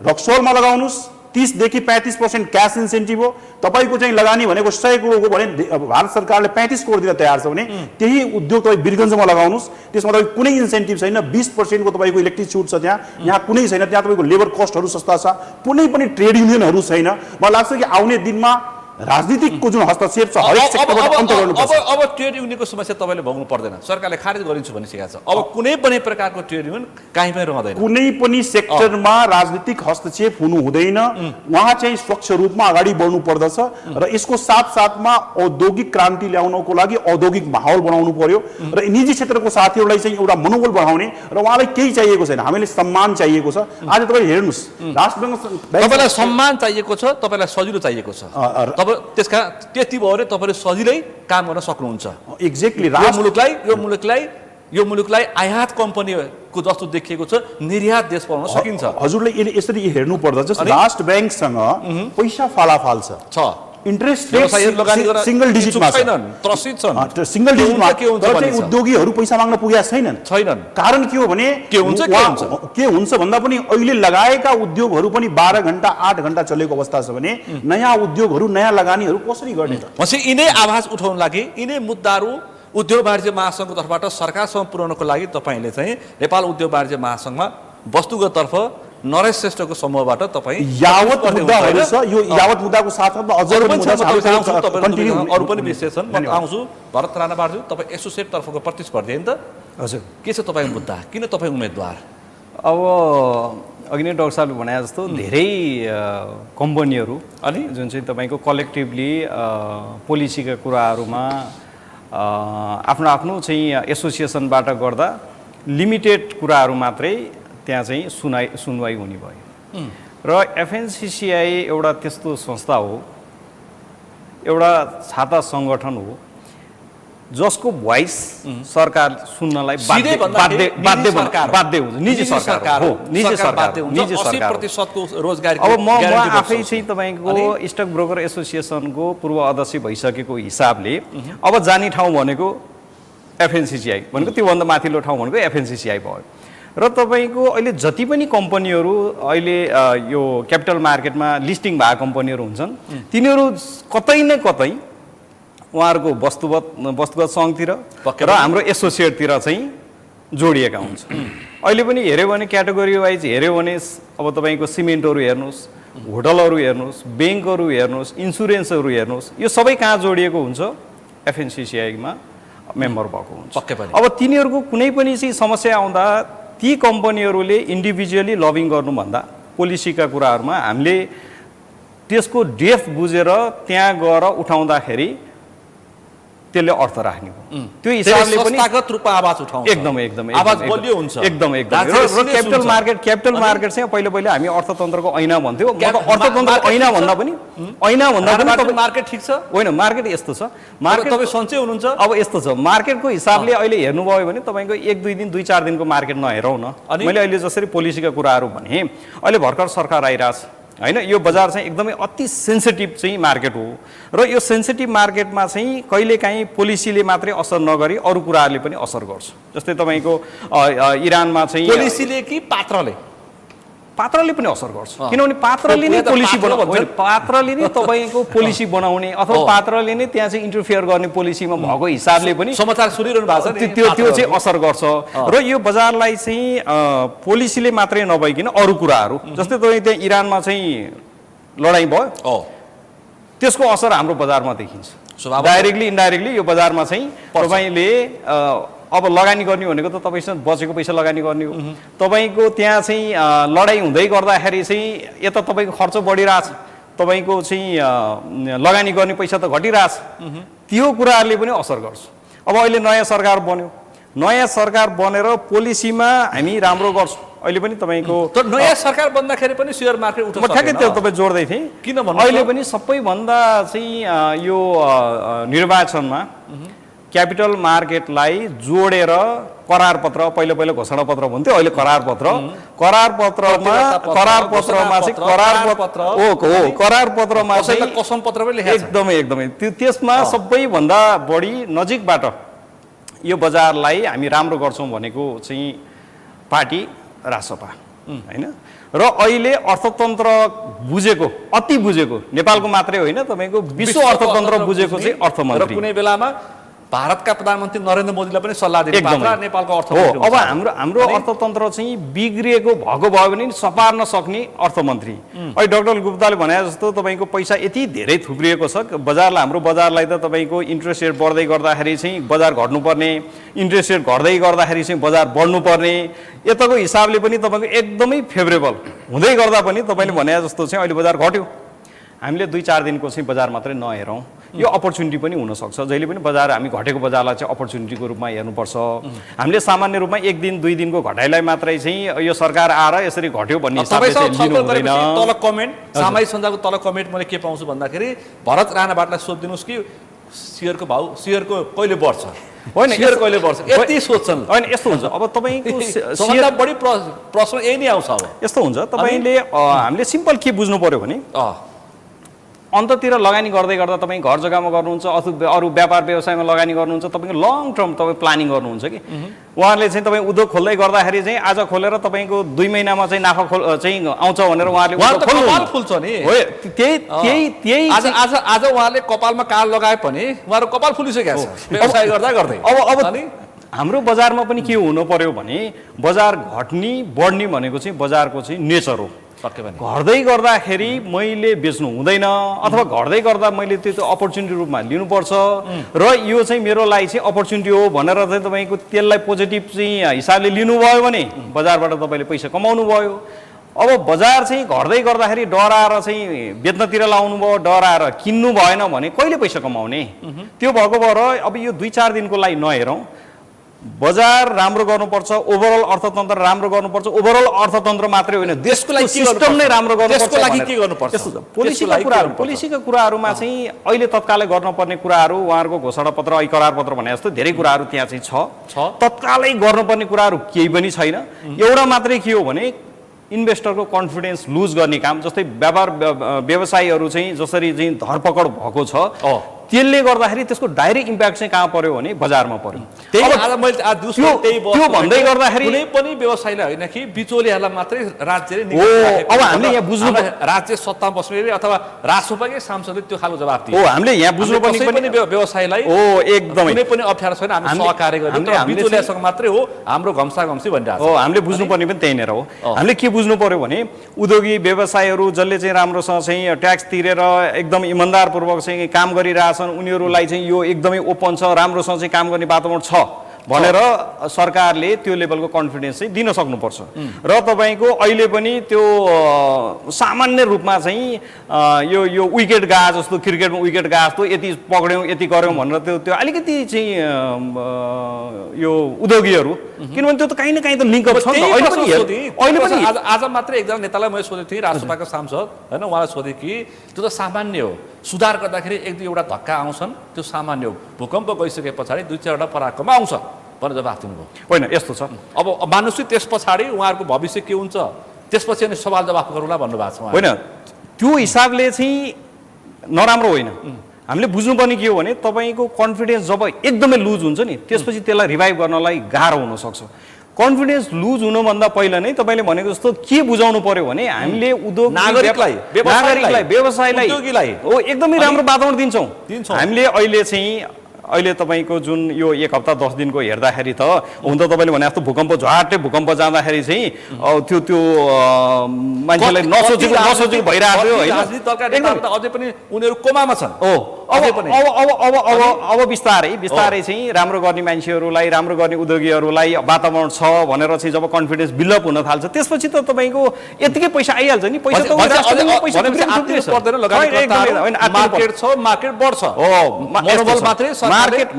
रक्सोलमा लगाउनुहोस्, 30 देखि 35% क्यास इन्सेन्टिभ हो। तपाईँको चाहिँ लगानी भनेको 100 करोड हो भने भारत सरकारले 35 करोड दिन तयार छ भने त्यही उद्योग तपाईँ वीरगञ्जमा लगाउनुहोस्, त्यसमा तपाईँ कुनै इन्सेन्टिभ छैन, 20% को तपाईँको इलेक्ट्रिक छुट छ त्यहाँ, यहाँ कुनै छैन। त्यहाँ तपाईँको लेबर कस्टहरू सस्ता छ, कुनै पनि ट्रेड युनियनहरू छैन। मलाई लाग्छ कि आउने दिनमा राजनीतिकको जुन हस्तक्षेप छ हरेक सेक्टरबाट अन्त गर्नुपर्छ। अब ट्रेड युनियनको समस्या तपाईँले भोग्नु पर्दैन, सरकारले खारेज गरिन्छ भनिसकेको छ। अब कुनै पनि प्रकारको ट्रेड युनियन कहीँ पनि रहँदैन, कुनै पनि सेक्टरमा राजनीतिक हस्तक्षेप हुनु हुँदैन। उहाँ चाहिँ स्वच्छ रूपमा अगाडि बढ्नु पर्दछ र यसको साथसाथमा औद्योगिक क्रान्ति ल्याउनको लागि औद्योगिक माहौल बनाउनु पर्यो र निजी क्षेत्रको साथीहरूलाई चाहिँ एउटा मनोबल बढाउने र उहाँलाई केही चाहिएको छैन, हामीले सम्मान चाहिएको छ। आज तपाईँ हेर्नुहोस्, राष्ट्र ब्याङ्क तपाईँलाई सम्मान चाहिएको छ, तपाईँलाई सजिलो चाहिएको छ, त्यसका त्यति भयो भने तपाईँले सजिलै काम गर्न सक्नुहुन्छ। एक्ज्याक्टली यो मुलुकलाई आयात कम्पनीको जस्तो देखिएको छ, निर्यात देश बनाउन सकिन्छ। हजुरले यसरी हेर्नु पर्दछ, राष्ट्र ब्याङ्कसँग पैसा फालाफाल छ, इन्ट्रेस्ट रेट सिंगल डिजिटमा सिंगल डिजिटमा, उद्योगीहरू पैसा माग्न पुगेका छैनन्। कारण के हो भने के हुन्छ भन्दा पनि अहिले लगाएका उद्योगहरू पनि 12 घण्टा 8 घण्टा चलेको अवस्था छ भने नयाँ उद्योगहरू नयाँ लगानीहरू कसरी गर्ने त? यिनै आवाज उठाउन लागि यिनै मुद्दाहरू उद्योग वाणिज्य महासङ्घको तर्फबाट सरकारसम्म पुर्याउनको लागि तपाईँले चाहिँ नेपाल उद्योग वाणिज्य महासङ्घमा वस्तुगत तर्फ नरेश श्रेष्ठको समूहबाट तपाईँ यावत मुद्दाहरू छ, यो यावत मुद्दाको साथमा अझ अरू पनि विश्लेषण म आउँछु। भरत राणा बार्जु, तपाईँ एसोसिएट तर्फको प्रतिस्पर्धी होइन त? हजुर, के छ तपाईँको मुद्दा, किन तपाईँ उम्मेदवार? अब अघि नै डाक्टर साहबले भने जस्तो धेरै कम्पनीहरू अनि जुन चाहिँ तपाईँको कलेक्टिभली पोलिसीका कुराहरूमा आफ्नो आफ्नो चाहिँ एसोसिएसनबाट गर्दा लिमिटेड कुराहरू मात्रै त्यहाँ चाहिँ सुनवाई हुने भयो। र एफएनसिसिआई एउटा त्यस्तो संस्था हो, एउटा छाता सङ्गठन हो जसको भोइस सरकार सुन्नलाई बाध्य हुन्छ। निजी सरकार हो, निजी सरकार। 80% रोजगारी। अब म आफै चाहिँ तपाईँको स्टक ब्रोकर एसोसिएसनको पूर्व अध्यक्ष भइसकेको हिसाबले अब जाने ठाउँ भनेको एफएनसिसिआई भनेको त्योभन्दा माथिल्लो ठाउँ भनेको एफएनसिसिआई भयो। र तपाईँको अहिले जति पनि कम्पनीहरू अहिले यो क्यापिटल मार्केटमा लिस्टिङ भएका कम्पनीहरू हुन्छन्, तिनीहरू कतै न कतै उहाँहरूको वस्तुगत सङ्घतिर र हाम्रो एसोसिएटतिर चाहिँ जोडिएका हुन्छ। अहिले पनि हेऱ्यो भने क्याटेगोरी वाइज हेऱ्यो भने अब तपाईँको सिमेन्टहरू हेर्नुहोस्, होटलहरू हेर्नुहोस्, ब्याङ्कहरू हेर्नुहोस्, इन्सुरेन्सहरू हेर्नुहोस्, यो सबै कहाँ जोडिएको हुन्छ? एफएनसिसिआईमा मेम्बर भएको हुन्छ। अब तिनीहरूको कुनै पनि चाहिँ समस्या आउँदा ती कम्पनीहरूले इन्डिभिजुअली लबिङ गर्नुभन्दा पोलिसीका कुराहरूमा हामीले त्यसको डेप्थ बुझेर त्यहाँ गएर उठाउँदाखेरि त्यसले अर्थ राख्ने हो त्यो हिसाबले पनि संस्थागत रूपमा आवाज उठाउँछ एकदम आवाज बलियो हुन्छ एकदम राज्यले क्यापिटल मार्केट चाहिँ पहिले हामी अर्थतन्त्रको ऐना भन्थ्यौँ अर्थतन्त्रको ऐना भन्दा पनि मार्केट ठिक छ होइन मार्केट यस्तो छ मार्केट तपाईँ सन्चै हुनुहुन्छ अब यस्तो छ मार्केटको हिसाबले अहिले हेर्नुभयो भने तपाईँको 1-2 दिन 2-4 दिनको मार्केट नहेरौँ न मैले अहिले जसरी पोलिसीका कुराहरू भने अहिले भर्खर सरकार आइरहेछ होइन यो बजार चाहिँ एकदमै अति सेन्सिटिभ चाहिँ मार्केट हो र यो सेन्सिटिभ मार्केटमा चाहिँ कहिलेकाहीँ पोलिसीले मात्रै असर नगरी अरू कुराहरूले पनि असर गर्छ जस्तै तपाईँको इरानमा चाहिँ पोलिसीले कि पात्रले पनि असर गर्छ किनभने पात्रले नै पोलिसी बनाउने पात्रले नै तपाईँको पोलिसी बनाउने अथवा पात्रले नै त्यहाँ चाहिँ इन्टरफियर गर्ने पोलिसीमा भएको हिसाबले पनि समाचार सुनिरहनु भएको छ त्यो चाहिँ असर गर्छ र यो बजारलाई चाहिँ पोलिसीले मात्रै नभइकन अरू कुराहरू जस्तै तपाईँ त्यहाँ इरानमा चाहिँ लडाइँ भयो त्यसको असर हाम्रो बजारमा देखिन्छ डाइरेक्टली इन्डाइरेक्टली यो बजारमा चाहिँ तपाईँले अब लगानी गर्ने भनेको त तपाईँसँग बचेको पैसा लगानी गर्ने हो तपाईँको त्यहाँ चाहिँ लडाइँ हुँदै गर्दाखेरि चाहिँ यता तपाईँको खर्च बढिरहेछ तपाईँको चाहिँ लगानी गर्ने पैसा त घटिरहेछ त्यो कुराहरूले पनि असर गर्छ अब अहिले नयाँ सरकार बन्यो नयाँ सरकार बनेर पोलिसीमा हामी राम्रो गर्छौँ अहिले पनि तपाईँको नयाँ सरकार बन्दाखेरि पनि सेयर मार्केट उठ्छ ठ्याक्कै त्यो तपाईँ जोड्दै थिएँ किन भन्नु अहिले पनि सबैभन्दा चाहिँ यो निर्वाचनमा क्यापिटल मार्केटलाई जोडेर करार पत्र पहिलो घोषणा पत्र भन्थ्यो अहिले करार पत्रमा चाहिँ कसम पत्र पनि लेखेको छ एकदमै त्यसमा सबैभन्दा बढी नजिकबाट यो बजारलाई हामी राम्रो गर्छौँ भनेको चाहिँ पार्टी रासपा हैन र अहिले अर्थतन्त्र अति बुझेको नेपालको मात्रै होइन तपाईँको विश्व अर्थतन्त्र बुझेको चाहिँ अर्थमन्त्री कुनै बेलामा भारतका प्रधानमन्त्री नरेन्द्र मोदीलाई पनि सल्लाह दिनु भएको नेपालको अर्थमन्त्री अब हाम्रो अर्थतन्त्र चाहिँ बिग्रिएको भएको भयो भने सपार्न सक्ने अर्थमन्त्री अहिले डाक्टर गुप्ताले भने जस्तो तपाईँको पैसा यति धेरै थुप्रिएको छ बजारलाई हाम्रो बजारलाई त तपाईँको इन्ट्रेस्ट रेट बढ्दै गर्दाखेरि चाहिँ बजार घट्नुपर्ने इन्ट्रेस्ट रेट घट्दै गर्दाखेरि चाहिँ बजार बढ्नुपर्ने यताको हिसाबले पनि तपाईँको एकदमै फेभरेबल हुँदै गर्दा पनि तपाईँले भने जस्तो चाहिँ अहिले बजार घट्यो हामीले 2-4 दिनको चाहिँ बजार मात्रै नहेरौँ यो अपर्च्युनिटी पनि हुनसक्छ जहिले पनि बजार हामी घटेको बजारलाई चाहिँ अपर्च्युनिटीको रूपमा हेर्नुपर्छ हामीले सामान्य रूपमा 1 दिन 2 दिनको घटाइलाई मात्रै चाहिँ यो सरकार आएर यसरी घट्यो भन्ने हिसाबले चाहिँ लिनु हुँदैन तल कमेन्ट सामाजिक सञ्जालको तल कमेन्ट मैले के पाउँछु भन्दाखेरि भरत राणाबाटलाई सोधिदिनुस् कि शेयरको कहिले बढ्छ होइन शेयर कहिले बढ्छ यति सोध्छन् होइन यस्तो हुन्छ अब तपाईँको सबभन्दा बढी प्रश्न यही नै आउँछ अब यस्तो हुन्छ तपाईँले हामीले सिम्पल के बुझ्नु पर्यो भने अन्ततिर लगानी गर्दै गर्दा तपाईँ घर जग्गामा गर्नुहुन्छ अथवा अरू व्यापार व्यवसायमा लगानी गर्नुहुन्छ तपाईँको लङ टर्म तपाईँ प्लानिङ गर्नुहुन्छ कि उहाँहरूले चाहिँ तपाईँ उद्योग खोल्दै गर्दाखेरि चाहिँ आज खोलेर तपाईँको 2 महिनामा चाहिँ नाफा चाहिँ आउँछ भनेर उहाँहरूले फुल्छ नि त्यही आज उहाँले कपालमा काल लगाए पनि उहाँहरू कपाल फुलिसकेको छ व्यवसाय गर्दा गर्दै अब हाम्रो बजारमा पनि के हुनु पर्यो भने बजार घट्ने बढ्ने भनेको चाहिँ बजारको चाहिँ नेचर हो घट्दै गर्दाखेरि मैले बेच्नु हुँदैन अथवा घट्दै गर्दा मैले त्यो अपर्च्युनिटी रूपमा लिनुपर्छ र यो चाहिँ मेरो लागि चाहिँ अपर्च्युनिटी हो भनेर चाहिँ तपाईँको त्यसलाई पोजिटिभ चाहिँ हिसाबले लिनुभयो भने बजारबाट तपाईँले पैसा कमाउनु भयो अब बजार चाहिँ घट्दै गर्दाखेरि डराएर चाहिँ बेच्नतिर लाउनु भयो डराएर किन्नु भएन भने कहिले पैसा कमाउने त्यो भएको भएर अब यो 2-4 दिनको लागि नहेरौँ बजार राम्रो गर्नुपर्छ ओभरअल अर्थतन्त्र राम्रो गर्नुपर्छ ओभरअल अर्थतन्त्र मात्रै होइन देशको लागि सिस्टम नै राम्रो गर्नुपर्छ त्यसको लागि के गर्नुपर्छ पोलिसीका कुराहरूमा चाहिँ अहिले तत्कालै गर्नुपर्ने कुराहरू उहाँहरूको घोषणा पत्र करार पत्र भने जस्तो धेरै कुराहरू त्यहाँ चाहिँ छ तत्कालै गर्नुपर्ने कुराहरू केही पनि छैन एउटा मात्रै के हो भने इन्भेस्टरको कन्फिडेन्स लुज गर्ने काम जस्तै व्यापार व्यवसायीहरू चाहिँ जसरी चाहिँ धरपकड भएको छ त्यसले गर्दाखेरि त्यसको डाइरेक्ट इम्प्याक्ट चाहिँ कहाँ पर्यो भने बजारमा पर्यो त्यो भन्दै गर्दाखेरि कुनै पनि व्यवसायलाई होइन कि बिचौलियाहरूलाई मात्रै राज्यले अब हामीले यहाँ बुझ्नु राज्य सत्तामा बस्ने अथवा राजसभाकै सांसदले त्यो खालको जवाब दिए हामीले यहाँ बुझ्नु पनि व्यवसायलाई एकदमै कुनै पनि अप्ठ्यारो छैन हामी सहकार्य गर्ने बिचौलियासँग मात्रै हो हाम्रो घम्साघम्सी भनिरहेको हो हामीले बुझ्नुपर्ने पनि त्यही नै हो हामीले के बुझ्नु पर्यो भने उद्योगी व्यवसायहरू जसले चाहिँ राम्रोसँग चाहिँ ट्याक्स तिरेर एकदम इमानदारपूर्वक चाहिँ काम गरिरहेछ उनीहरूलाई चाहिँ यो एकदमै ओपन छ राम्रोसँग चाहिँ काम गर्ने वातावरण छ भनेर सरकारले त्यो लेभलको कन्फिडेन्स चाहिँ दिन सक्नुपर्छ र तपाईँको अहिले पनि त्यो सामान्य रूपमा चाहिँ यो विकेट गए जस्तो क्रिकेटमा विकेट गए जस्तो यति पक्ड्यौँ यति गऱ्यौँ भनेर त्यो अलिकति चाहिँ यो उद्योगीहरू किनभने त्यो त काहीँ न काहीँ त लिङ्कअप छ नि त अहिले पनि आज मात्रै एकजना नेतालाई मैले सोधेको थिएँ राष्ट्रसभाको सांसद होइन उहाँलाई सोधेँ कि त्यो त सामान्य हो सुधार गर्दाखेरि एक दुईवटा धक्का आउँछन् त्यो सामान्य हो भूकम्प गइसके पछाडि 2-4वटा पराक्रम आउँछ भनेर जवाफ दिनुभयो होइन यस्तो छ अब मानुषी त्यस पछाडि उहाँहरूको भविष्य के हुन्छ त्यसपछि अनि सवाल जवाफ गरौँला भन्नुभएको छ होइन त्यो हिसाबले चाहिँ नराम्रो होइन हामीले बुझ्नुपर्ने के हो भने तपाईँको कन्फिडेन्स जब एकदमै लुज हुन्छ नि त्यसपछि त्यसलाई रिभाइभ गर्नलाई गाह्रो हुनसक्छ कन्फिडेन्स लुज हुनुभन्दा पहिला नै तपाईँले भनेको जस्तो के बुझाउनु पर्यो भने हामीले उद्योग नागरिकलाई व्यवसायलाई हो एकदमै राम्रो वातावरण दिन्छौँ हामीले अहिले तपाईँको जुन यो 1 हप्ता 10 दिनको हेर्दाखेरि त हुन त तपाईँले भने जस्तो झ्वाटै भूकम्प जाँदाखेरि चाहिँ त्यो मान्छेलाई नसोचेको भइरहेको थियो होइन अझै पनि उनीहरू कोमामा छन् अब बिस्तारै चाहिँ राम्रो गर्ने मान्छेहरूलाई राम्रो गर्ने उद्योगीहरूलाई वातावरण छ भनेर चाहिँ जब कन्फिडेन्स बिल्डअप हुन थाल्छ त्यसपछि त तपाईँको यतिकै पैसा आइहाल्छ नि पैसा मार्केट बढ्छ मार्केट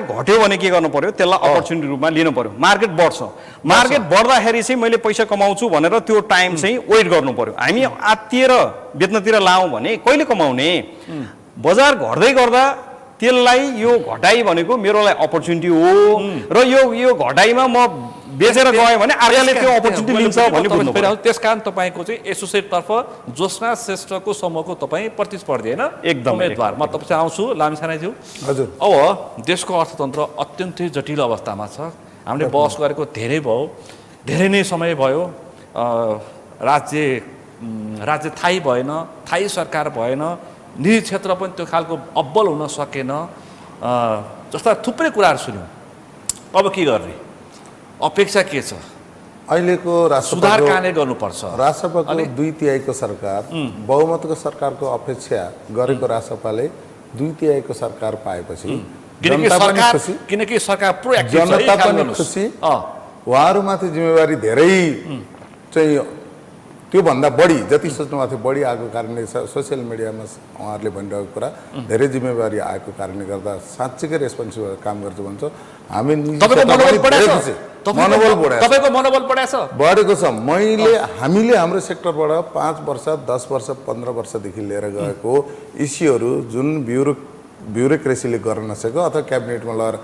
घट्यो भने के गर्नु पर्यो त्यसलाई अपर्च्युनिटी रूपमा लिनु पर्यो मार्केट बढ्छ मार्केट बढ्दाखेरि चाहिँ मैले पैसा कमाउँछु भनेर त्यो टाइम चाहिँ वेट गर्नु पर्यो हामी आत्तिएर बेच्नतिर लाउँ भने कहिले कमाउने बजार घट्दै गर्दा त्यसलाई यो घटाइ भनेको मेरो लागि अपर्च्युनिटी हो र यो घटाइमा म बेचेर गएँ भने अर्काले त्यो अपर्च्युनिटी लिन्छ भन्ने बुझ्नु पर्यो त्यसकारण तपाईँको चाहिँ एसोसिएटतर्फ ज्योत्स्ना श्रेष्ठको समूहको तपाईँ प्रतिस्पर्धी होइन एकदम उम्मेदवार म तपाईँ आउँछु लामिछानेज्यू हजुर अब देशको अर्थतन्त्र अत्यन्तै जटिल अवस्थामा छ हामीले बहस गरेको धेरै नै समय भयो राज्य थाहै भएन थाहै सरकार भएन निजी क्षेत्र पनि त्यो खालको अब्बल हुन सकेन जस्ता थुप्रै कुराहरू सुन्यौँ अब के गर्ने अपेक्षा के छ अहिलेको सुधार कहाँले गर्नुपर्छ राष्ट्रपतिको 2/3 सरकार बहुमतको सरकारको अपेक्षा गरेको राष्ट्रपाले 2/3 सरकार पाएपछि किनकि सरकार जनता पनि खुसी उहाँहरूमाथि जिम्मेवारी धेरै चाहिँ त्योभन्दा बढी जति सोच्नुभएको थियो बढी आएको कारणले सोसियल मिडियामा उहाँहरूले भनिरहेको कुरा धेरै जिम्मेवारी आएको कारणले गर्दा साँच्चीकै रेस्पोन्सिबल काम गर्छ भन्छ हामी मनोबल बढेको छ हामीले हाम्रो सेक्टरबाट 5 वर्ष 10 वर्ष 15 वर्षदेखि लिएर गएको इस्युहरू जुन ब्युरोक्रेसीले गर्न नसकेको अथवा क्याबिनेटमा लगेर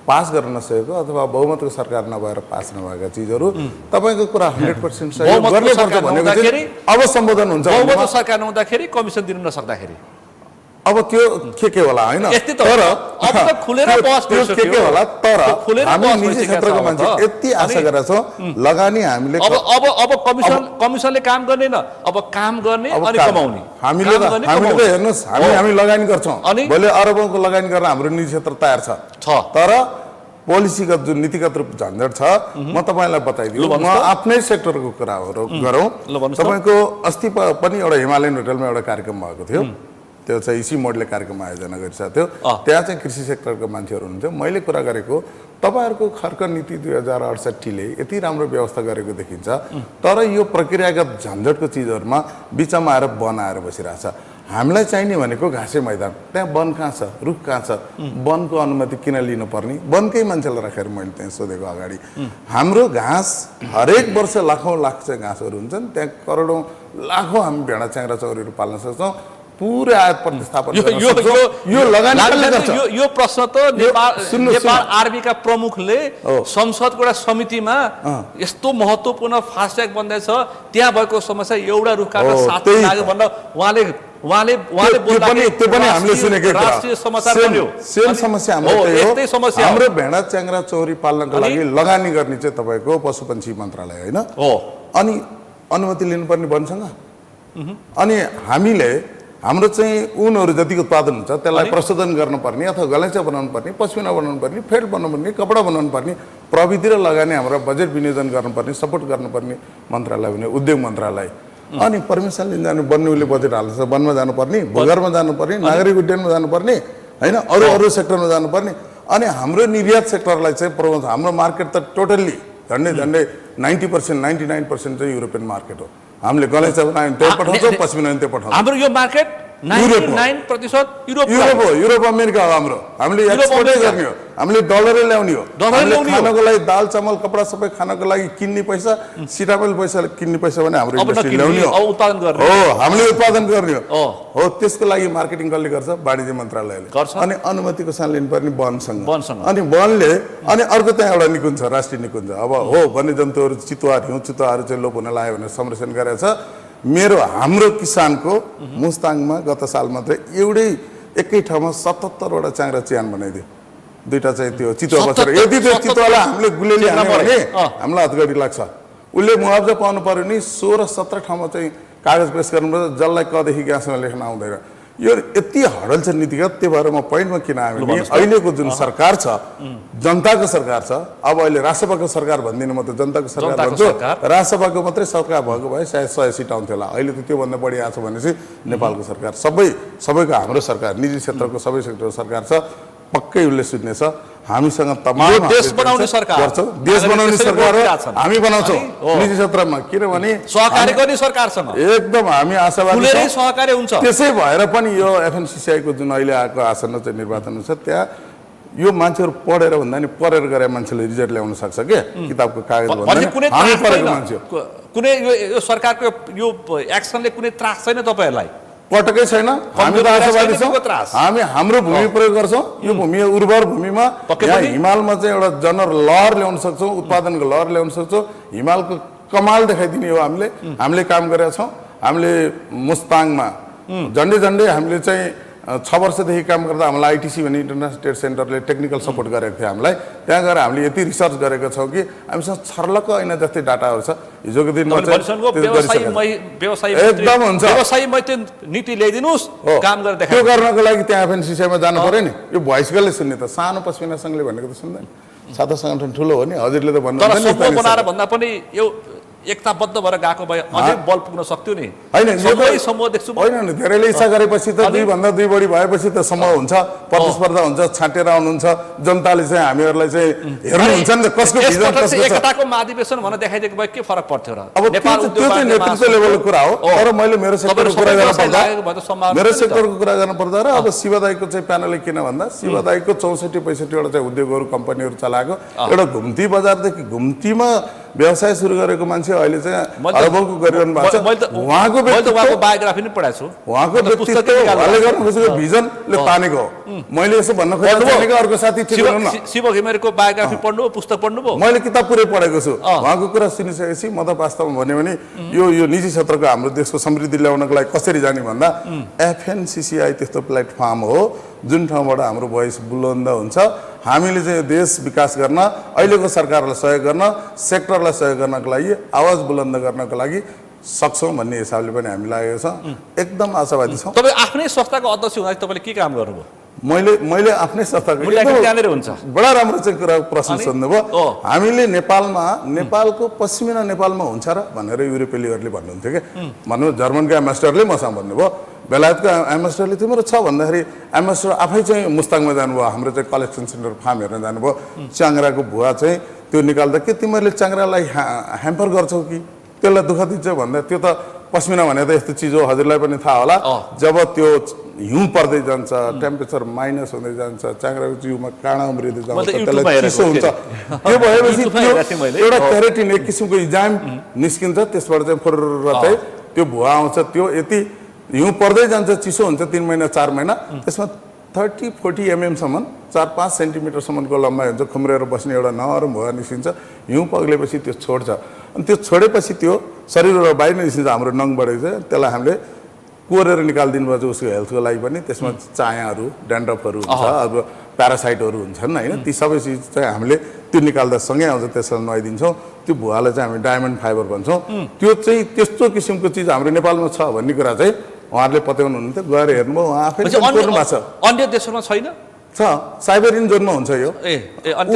पास गर्न नसकेको अथवा बहुमतको सरकार नभएर पास नभएका चिजहरू तपाईँको कुरा 100% सही गर्नुपर्छ भनेको चाहिँ अब सम्बोधन हुन्छ बहुमतको सरकार नहुँदाखेरि कमिसन दिन नसक्दाखेरि अब त्यो के होला होइन तर हामी निजी क्षेत्रको मान्छे यति आशा गरेका छौँ लगानी हामीले अब कमिसनले काम गर्ने न अब काम गर्ने अनि कमाउने हामीले त हेर्नुहोस् हामी लगानी गर्छौँ भोलि अरबौँको लगानी गर्न हाम्रो निजी क्षेत्र तयार छ तर पोलिसीगत जुन नीतिगत रूप झन्झट छ म तपाईँलाई बताइदिनु म आफ्नै सेक्टरको कुराहरू गरौँ तपाईँको अस्ति पनि एउटा हिमालयन होटलमा एउटा कार्यक्रम भएको थियो त्यो चाहिँ इसी मोडले कार्यक्रम आयोजना गरिसकेको थियो त्यहाँ चाहिँ कृषि सेक्टरको मान्छेहरू हुनुहुन्थ्यो मैले कुरा गरेको तपाईँहरूको खर्क नीति 2068ले यति राम्रो व्यवस्था गरेको देखिन्छ तर यो प्रक्रियागत झन्झटको चिजहरूमा बिचमा आएर वन आएर बसिरहेछ हामीलाई चाहिने भनेको घाँसे मैदान त्यहाँ वन कहाँ छ रुख कहाँ छ वनको अनुमति किन लिनुपर्ने वनकै मान्छेलाई राखेर मैले त्यहाँ सोधेको अगाडि हाम्रो घाँस हरेक वर्ष लाखौँ लाख चाहिँ घाँसहरू हुन्छन् त्यहाँ करोडौँ लाखौँ हामी भेडा च्याङ्ग्रा चौरीहरू पाल्न सक्छौँ पुरै आयात प्रतिस्थापन यो प्रश्न त नेपाल आर्मीका प्रमुखले संसदको एउटा समितिमा यस्तो महत्त्वपूर्ण फास्ट्याग बन्दैछ त्यहाँ भएको समस्या एउटा रुख काट्न 7 लाग्यो भनेर उहाँले हाम्रो भेडा च्याङ्ग्रा चौरी पाल्नको लागि लगानी गर्ने चाहिँ तपाईँको पशुपन्छी मन्त्रालय होइन अनि अनुमति लिनुपर्ने वनसँग अनि हामीले हाम्रो चाहिँ ऊनहरू जतिको उत्पादन हुन्छ त्यसलाई प्रशोधन गर्नुपर्ने अथवा गलैँचा बनाउनु पर्ने पश्मिना बनाउनु पर्ने फेड बनाउनु पर्ने कपडा बनाउनु पर्ने प्रविधि र लगानी हाम्रो बजेट विनियोजन गर्नुपर्ने सपोर्ट गर्नुपर्ने मन्त्रालय भने उद्योग मन्त्रालय अनि पर्मिसन लिन जानु बन्नेले बजेट हाल्छ वनमा जानुपर्ने भूगर्भमा जानुपर्ने नागरिक उड्डयनमा जानुपर्ने होइन अरू सेक्टरमा जानुपर्ने अनि हाम्रो निर्यात सेक्टरलाई चाहिँ प्रमोट हाम्रो मार्केट त टोटल्ली झन्डै 90% 99% चाहिँ युरोपियन मार्केट हो हामीले गलैँचा बनायौँ त्यही पठाउँछौँ पश्चिमा त्यही पठाउँछौँ हाम्रो यो मार्केट 99% युरोप युरोप अमेरिका हो हाम्रो हामीले एक्सपोर्टै गर्ने हो हामीले डलरै ल्याउने हो हामीले खानको लागि दाल चामल कपडा सबै खानको लागि किन्ने पैसा सिटामेल पैसा किन्ने पैसा भने हाम्रो इन्डस्ट्री ल्याउने हो उत्पादन गर्ने हो हामीले उत्पादन गर्ने हो त्यसको लागि मार्केटिङ कसले गर्छ वाणिज्य मन्त्रालयले अनि अनुमतिको साथ लिनुपर्ने वनसँग अनि वनले अनि अर्को त्यहाँ एउटा निकुञ्ज छ राष्ट्रिय निकुञ्ज अब हो वन्यजन्तुहरू चितुवाहरू चाहिँ लोप हुन लाग्यो भनेर संरक्षण गरेको छ हाम्रो किसानको मुस्ताङमा गत साल मात्रै एकै ठाउँमा 77वटा च्याङ्ग्रा चिहान बनाइदियो दुईटा चाहिँ त्यो चितुवा बसेर यदि त्यो चितुवालाई हामीले गुलेली हाल्यो भने हामीलाई हतगढी लाग्छ उसले मुआवजा पाउनु पर्यो नि 16-17 ठाउँमा चाहिँ कागज पेश गर्नुपर्छ जसलाई कदेखि ग्यासमा लेख्न आउँदैन यो यति हडल छ नीतिगत त्यो भएर म पोइन्टमा किन आएँ भने अहिलेको जुन सरकार छ जनताको सरकार छ अब अहिले राष्ट्रपतिको सरकार भन्दिनँ म त जनताको सरकार भन्छु राष्ट्रपतिको मात्रै सरकार भएको भए सायद 100 सिट आउँथ्यो होला अहिले त त्योभन्दा बढी आएको छ भनेपछि नेपालको सरकार सबैको हाम्रो सरकार निजी क्षेत्रको सबै सेक्टरको सरकार छ पक्कै उसले सुन्नेछ हामीसँग तमाम देश बनाउने सरकार गर्छौँ देश बनाउने सरकार हामी बनाउँछौँ निजी क्षेत्रमा किनभने सहकारी गर्ने सरकारसँग एकदम हामी आशावादी छौँ सहकारी हुन्छ त्यसै भएर पनि यो FNCCI को जुन अहिले आएको आसन्न चाहिँ निर्वाचन छ त्यहाँ यो मान्छेहरू पढेर भन्दा नि पढेर गरे मान्छेले रिजल्ट ल्याउन सक्छ के किताबको कागज भन्दा हामी पढेको मान्छे कुनै यो सरकारको यो एक्सनले कुनै त्रास छैन तपाईहरुलाई पटकै छैन हामी त आशावादी छौँ हामी हाम्रो भूमि प्रयोग गर्छौँ यो भूमि उर्वर भूमिमा यहाँ हिमालमा चाहिँ एउटा जनर लहर ल्याउन सक्छौँ उत्पादनको लहर ल्याउन सक्छौँ हिमालको कमाल देखाइदिने हो हामीले काम गरेका छौँ हामीले मुस्ताङमा झन्डै हामीले चाहिँ 6 वर्षदेखि काम गर्दा हामीलाई ITC भन्ने इन्टरनेसनल ट्रेड सेन्टरले टेक्निकल सपोर्ट गरेको थियो हामीलाई त्यहाँ गएर हामीले यति रिसर्च गरेका छौँ कि हामीसँग छर्लक्क ऐन जस्तै डाटाहरू छ हिजोको दिनमा एकदम हुन्छ व्यवसायी मैत्री नीति ल्याइदिनुस् काम गरेर देखाउनु त्यो गर्नको लागि त्यहाँ FNCCI मा जानु पर्यो नि यो भोइस कसले सुन्ने त सानो पश्मिना संघले भनेको त सुन्दैन सादा सङ्गठन ठुलो हो नि हजुरले त भन्नुहुन्छ नि तर बनाएर भन्दा पनि यो एकताबद्ध भएर गएको भए अझै बल पुग्न सक्थ्यो नि हैन समूह देख्छु हैन धेरैले इच्छा गरेपछि त 2 भन्दा 2 बढी भएपछि त समूह हुन्छ प्रतिस्पर्धा हुन्छ छाटेर आउनुहुन्छ जनताले चाहिँ हामीहरुलाई चाहिँ हेर्नुहुन्छ नि त कसको भिजन कसको छ एकताको महाधिवेशन भन्न देखाइदिएको भए के फरक पर्थ्यो र अब नेपाल त्यो चाहिँ नेतृत्व लेभलको कुरा हो तर मैले मेरो सेक्टरको कुरा गर्न पर्दा र अब शिवदाईको चाहिँ प्यानलले किन भन्दा शिवदाईको 64-65 वटा चाहिँ उद्योगहरु कम्पनीहरु चलाएको एउटा घुम्ती बजारदेखि घुम्तीमा व्यवसाय सुरु गरेको मान्छे अहिले चाहिँ अरबौँको गरिरहनु भएको छ उहाँको बायोग्राफी नै पढाएको छु उहाँको व्यक्तित्व उहाँले गर्नु खोजेको भिजनले तानेको हो मैले यसो भन्न खोजेको अर्को साथी ठिक हुनु न शिव घिमिरेको बायोग्राफी पढ्नु पुस्तक पढ्नु भयो मैले किताब पुरै पढेको छु उहाँको कुरा सुनिसकेपछि म त वास्तवमा भन्यो भने यो निजी क्षेत्रको हाम्रो देशको समृद्धि ल्याउनको लागि कसरी जाने भन्दा FNCCI त्यस्तो प्लेटफर्म हो जुन ठाउँबाट हाम्रो भोइस बुलन्द हुन्छ हामीले चाहिँ देश विकास गर्न अहिलेको सरकारलाई सहयोग गर्न सेक्टरलाई सहयोग गर्नको लागि आवाज बुलन्द गर्नको लागि सक्छौँ भन्ने हिसाबले पनि हामी लागेको छ एकदम आशावादी छौँ तपाईँ आफ्नै संस्थाको अध्यक्ष हुँदा तपाईँले के काम गर्नुभयो मैले आफ्नै संस्थाको त्यहाँनिर हुन्छ बडा राम्रो चाहिँ कुरा प्रश्न सोध्नुभयो हामीले नेपालको पश्चिमिना नेपालमा हुन्छ र भनेर युरोपेलीहरूले भन्नुहुन्थ्यो कि भन्नु जर्मनको एम्बेसडरले मसँग भन्नुभयो बेलायतको एम्बेसडरले तिम्रो छ भन्दाखेरि एम्बेसडर आफै चाहिँ मुस्ताङमा जानुभयो हाम्रो चाहिँ कलेक्सन सेन्टर फार्म हेर्न जानुभयो च्याङ्ग्राको भुवा चाहिँ त्यो निकाल्दा के तिमीहरूले च्याङ्ग्रालाई ह्याम्पर गर्छौ कि त्यसलाई दुःख दिन्छ भन्दा त्यो त पश्मिना भने त यस्तो चिज हो हजुरलाई पनि थाहा होला जब त्यो हिउँ पर्दै जान्छ टेम्परेचर माइनस हुँदै जान्छ च्याङ्ग्राको जिउमा काँडा उम्रिँदै जान्छ त्यसलाई चिसो हुन्छ त्यो भएपछि एउटा केराटिन एक किसिमको इन्जाइम निस्किन्छ त्यसबाट चाहिँ फुर्र चाहिँ त्यो भुवा आउँछ त्यो यति हिउँ पर्दै जान्छ चिसो हुन्छ 3 महिना 4 महिना त्यसमा 30-40 mm सम्म 4-5 सेन्टिमिटरसम्मको लम्बाइ हुन्छ खुम्रेर बस्ने एउटा नरम भुवा निस्किन्छ हिउँ पग्लेपछि त्यो छोड्छ अनि त्यो छोडेपछि त्यो शरीरबाट बाहिर निस्किन्छ हाम्रो नङबाट चाहिँ त्यसलाई हामीले कोरेर निकालिदिनु पर्छ उसको हेल्थको लागि पनि त्यसमा चायाहरू ड्यान्ड्रफहरू हुन्छ अब प्यारासाइटहरू हुन्छन् हैन ती सबै चिज चाहिँ हामीले त्यो निकाल्दा सँगै आउँछ त्यसलाई नुहाइदिन्छौँ त्यो भुवालाई चाहिँ हामी डायमन्ड फाइबर भन्छौँ त्यो चाहिँ त्यस्तो किसिमको चिज हाम्रो नेपालमा छ भन्ने कुरा चाहिँ उहाँहरूले पत्याउनु हुनुहुन्थ्यो गएर हेर्नुभयो उहाँ आफै गर्नु भएको छ अन्य देशमा छैन छ साइबेरियन जोनमा हुन्छ यो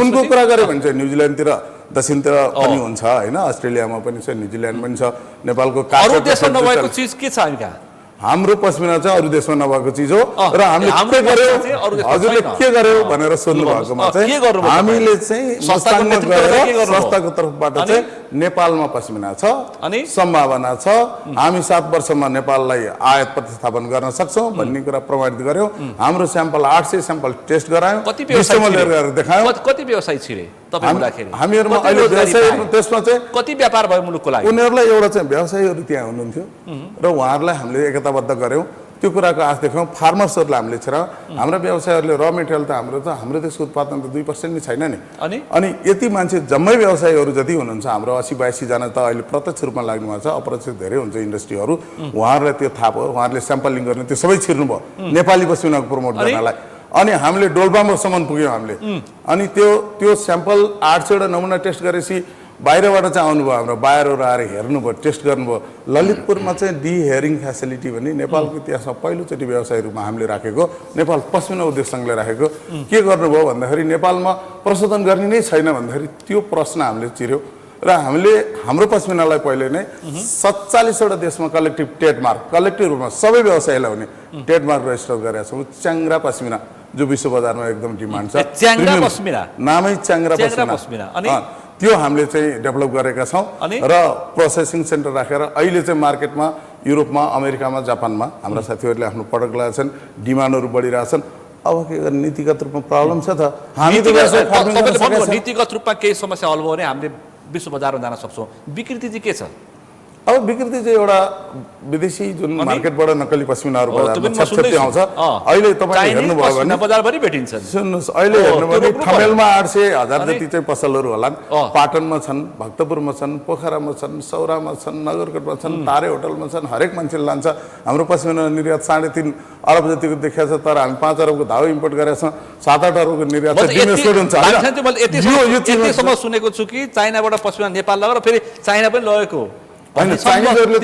उनको कुरा गऱ्यो भने चाहिँ न्युजिल्यान्डतिर दक्षिणतिर पनि हुन्छ हैन अस्ट्रेलियामा पनि छ न्युजिल्यान्ड पनि छ नेपालको अरु देशमा नभएको चीज के छ हामी कहाँ हाम्रो पस्मिना चाहिँ अरू देशमा नभएको चिज हो र हामीले हाम्रो के गर्यो पस्मिना चाहिँ अरू देशमा हजुरले छैन। के गर्यो भनेर सोध्नु भएकोमा के चाहिँ गर्नुभयो हामीले चाहिँ संस्थाको मुस्ताङमा नेतृत्वबाट के गएर गर्नुभयो? संस्थाको तर्फबाट अनि? चाहिँ नेपालमा पस्मिना छ अनि? सम्भावना छ हामी 7 वर्षमा नेपाललाई आयात प्रतिस्थापन गर्न सक्छौँ भन्ने कुरा प्रमाणित गर्यौँ हाम्रो स्याम्पल 800 स्याम्पल टेस्ट गरायौँ कति व्यवसाय विश्वमा लिएर गएर देखायौँ कति व्यवसाय छिरे तपाईँ हुँदाखेरि हामीहरूमा कति अहिले रोजगारी व्यवसाय पाए? त्यसमा चाहिँ कति व्यापार भयो मुलुकको लागि उनीहरूलाई एउटा चाहिँ व्यवसायीहरू त्यहाँ हुनुहुन्थ्यो र उहाँहरूलाई हामीले एकताबद्ध गऱ्यौँ त्यो कुराको आश देख्यौँ फार्मर्सहरूलाई हामीले छेर हाम्रा व्यवसायहरूले र मेटेरियल त हाम्रो देशको उत्पादन त 2% नै छैन नि अनि यति मान्छे जम्मै व्यवसायीहरू जति हुनुहुन्छ हाम्रो 80-82 जना त अहिले प्रत्यक्ष रूपमा लाग्नु भएको छ अप्रत्यक्ष धेरै हुन्छ इन्डस्ट्रीहरू उहाँहरूलाई त्यो थाहा भयो उहाँहरूले स्याम्पलिङ गर्ने त्यो सबै छिर्नु भयो नेपाली पस्मिनाको प्रमोट गर्नलाई अनि हामीले डोल्पासम्म पुग्यौँ हामीले अनि त्यो स्याम्पल 800 वटा नमुना टेस्ट गरेपछि बाहिरबाट चाहिँ आउनुभयो हाम्रो बाहिरहरू आएर हेर्नुभयो टेस्ट गर्नुभयो ललितपुरमा चाहिँ डी हेयरिङ फेसिलिटी भन्ने नेपालको इतिहासमा पहिलोचोटि व्यवसाय रूपमा हामीले राखेको नेपाल पस्मिना उद्योग सङ्घले राखेको के गर्नुभयो भन्दाखेरि नेपालमा प्रशोधन गर्ने नै छैन भन्दाखेरि त्यो प्रश्न हामीले चिर्यो र हामीले हाम्रो पस्मिनालाई पहिले नै 47 वटा देशमा कलेक्टिभ ट्रेडमार्क कलेक्टिभ रूपमा सबै व्यवसायीलाई हुने ट्रेडमार्क रेजिस्टर गरेका छौँ च्याङ्ग्रा पस्मिना जो विश्व बजारमा एकदम डिमान्ड छ च्याङ्ग्रा पस्मिना नामै च्याङ्ग्रा पस्मिना पस्मिना अनि त्यो हामीले चाहिँ डेभलप गरेका छौँ र प्रोसेसिङ सेन्टर राखेर अहिले चाहिँ मार्केटमा युरोपमा अमेरिकामा जापानमा हाम्रा साथीहरूले आफ्नो प्रडक्ट ल्याएका छन् डिमान्डहरू बढिरहेछन् अब के गर्ने नीतिगत रूपमा प्रब्लम छ त हामी नीतिगत रूपमा केही समस्या हल भयो भने हामीले विश्व बजारमा जान सक्छौँ विकृति चाहिँ के छ अब विकृति चाहिँ एउटा विदेशी जुन मार्केटबाट नक्कली पस्मिनाहरू बजारमा छपछपी आउँछ अहिले तपाईले हेर्नुभयो भने बजारभरि भेटिन्छ सुन्नुहोस् अहिले हेर्नुभयो भने ठमेलमा 800,000 जति चाहिँ पसलहरू होलान् पाटनमा छन् भक्तपुरमा छन् पोखरामा छन् सौरामा छन् नगरकोटमा छन् तारे होटलमा छन् हरेक मान्छेले लान्छ हाम्रो पस्मिना निर्यात 3.5 अरब जतिको देखिएको छ तर हामी 5 अरबको धाउ इम्पोर्ट गरेका छौँ 7-8 अरबको निर्यात यतिसम्म सुनेको छु कि चाइनाबाट पस्मिना नेपाल लगेर फेरि चाइना पनि लगेको चाइनिजहरूले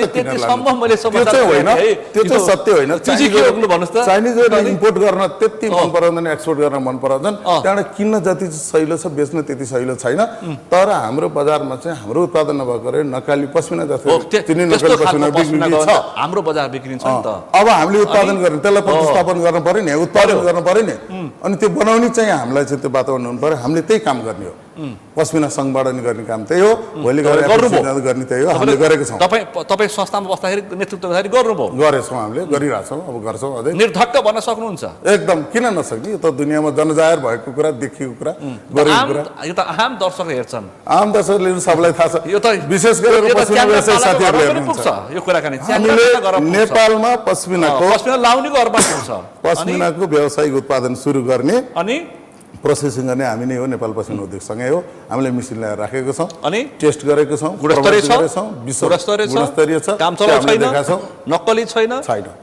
इम्पोर्ट गर्न त्यति मन पराउँदैन एक्सपोर्ट गर्न मन पराउँछन् त्यहाँबाट किन्न जति सहिलो छ बेच्न त्यति सहिलो छैन तर हाम्रो बजारमा चाहिँ हाम्रो उत्पादन नभएको नक्कली पस्मिना हाम्रो बजार बिग्रिन्छ नि त अब हामीले उत्पादन गर्ने त्यसलाई प्रतिस्थापन गर्न पर्यो नि उत्पादन गर्न पर्यो नि अनि त्यो बनाउने चाहिँ हामीलाई चाहिँ त्यो वातावरण हुनु पर्यो हामीले त्यही काम गर्ने हो पस्मिना सङ्घबाट नि गर्ने काम त्यही हो भोलि गएर गर्ने त्यही हो हामीले गरेको छौँ तपाईँ संस्थामा बस्दाखेरि नेतृत्व गर्दाखेरि गर्नुभयो गरेछौँ हामीले गरिरहेछौँ अब गर्छौँ अझै निर्धक्क भन्न सक्नुहुन्छ एकदम किन नसक्ने यो त दुनियाँमा जनजाहेर भएको कुरा देखिएको कुरा गरेको कुरा यो त आम दर्शकले हेर्छन् आम दर्शकले सबलाई थाहा छ यो त विशेष गरेर पस्मिना व्यवसाय साथीहरूले हेर्नुहुन्छ यो कुराकानी हामीले नेपालमा पस्मिनाको लाउनेको अर्पण हुन्छ पस्मिनाको व्यावसायिक उत्पादन सुरु गर्ने अनि प्रोसेसिङ गर्ने हामी नै हो नेपाल पस्मिना उद्योग सँगै हो हामीले मेसिन ल्याएर राखेको छौँ अनि टेस्ट गरेको छौँ गुणस्तरीय छ गुणस्तरीय छ काम चलाउ छैन नक्कली छैन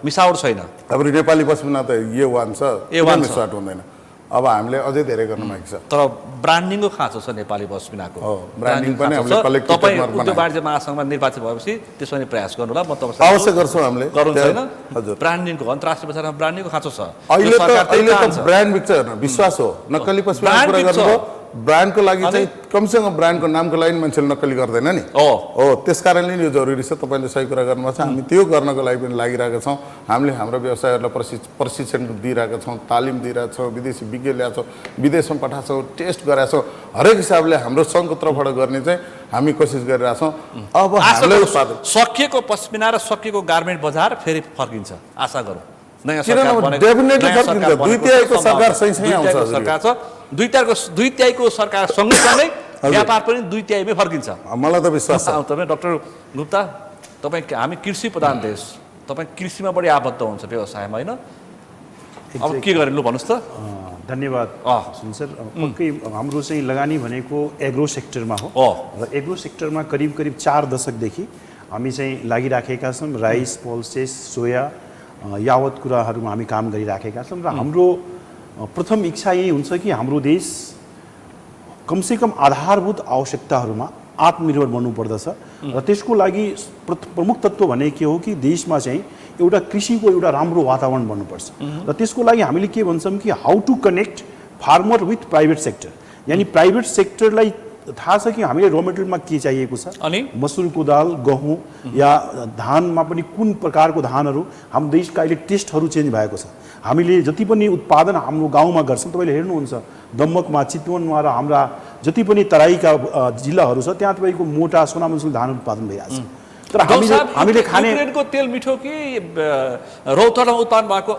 मिसावट छैन हाम्रो नेपाली पस्मिना त A1 छ मिसावट हुँदैन अब हामीले अझै धेरै गर्न बाँकी छ तर ब्रान्डिङको खाँचो छ नेपाली पस्मिनाको ब्रान्डिङ पनि हामीले कलेक्टिभ तपाईँ उद्योग वाणिज्य महासङ्घमा निर्वाचित भएपछि त्यसमा नि प्रयास गर्नु होला म तपाईँलाई अवश्य गर्छौँ हामीले गर्नु छैन हजुर ब्रान्डिङको अन्तर्राष्ट्रिय बजारमा ब्रान्डिङको खाँचो छ अहिले त ब्रान्ड बिक्छ हेर्नु विश्वास हो नक्कली पस्मिना कुरा गर्नुभयो ब्रान्डको लागि चाहिँ कमसेकम ब्रान्डको नामको लागि मान्छेले नक्कली गर्दैन नि हो त्यस कारणले यो जरुरी छ तपाईँले सही कुरा गर्नुभएको छ हामी त्यो गर्नको लागि पनि लागिरहेका छौँ हामीले हाम्रो व्यवसायहरूलाई प्रशिक्षण दिइरहेका छौँ तालिम दिइरहेका छौँ विदेशी विज्ञ ल्याएको छौँ विदेशमा पठाएको छौँ टेस्ट गरेका छौँ हरेक हिसाबले हाम्रो सङ्घको तर्फबाट गर्ने चाहिँ हामी कोसिस गरिरहेछौँ अब हामीले सकिएको पस्मिना र सकिएको गार्मेन्ट बजार फेरि फर्किन्छ आशा गरौँ नयाँ सरकार छ दुई तिहाईको सरकार सँगसँगै व्यापार पनि 2 तिहाईमै फर्किन्छ मलाई त विश्वास छ तपाईँ डाक्टर गुप्ता तपाईँ हामी कृषि प्रधान देश तपाईँ कृषिमा बढी आबद्ध हुन्छ व्यवसायमा होइन अब के गर्ने लु भन्नुहोस् त धन्यवाद सुन सर पक्कै हाम्रो चाहिँ लगानी भनेको एग्रो सेक्टरमा हो र एग्रो सेक्टरमा करिब 4 दशकदेखि हामी चाहिँ लागिराखेका छौँ राइस पल्सेस सोया यावत कुराहरूमा हामी काम गरिराखेका छौँ र हाम्रो प्रथम इच्छा यही हुन्छ कि हाम्रो देश कमसेकम आधारभूत आवश्यकताहरूमा आत्मनिर्भर बन्नुपर्दछ र त्यसको लागि प्रमुख तत्त्व भने के हो कि देशमा चाहिँ एउटा कृषिको एउटा राम्रो वातावरण बन्नुपर्छ र त्यसको लागि हामीले के भन्छौँ कि how to connect farmer with private sector यानि प्राइभेट सेक्टरलाई थाहा छ कि हामीले र मेटेरियलमा के चाहिएको छ, अनि मसुरको दाल, गहुँ या धानमा पनि कुन प्रकारको धानहरू, हाम्रो देशका अहिले टेस्टहरू चेन्ज भएको छ। हामीले जति पनि उत्पादन हाम्रो गाउँमा गर्छौँ, तपाईँले हेर्नुहुन्छ दम्मकमा, चितवनमा र हाम्रा जति पनि तराईका जिल्लाहरू छ त्यहाँ तपाईँको मोटा सोनामसुल धान उत्पादन भइरहेको छ। तर हामीले खाने युक्रेनको तेल मिठो कि रौतहटमा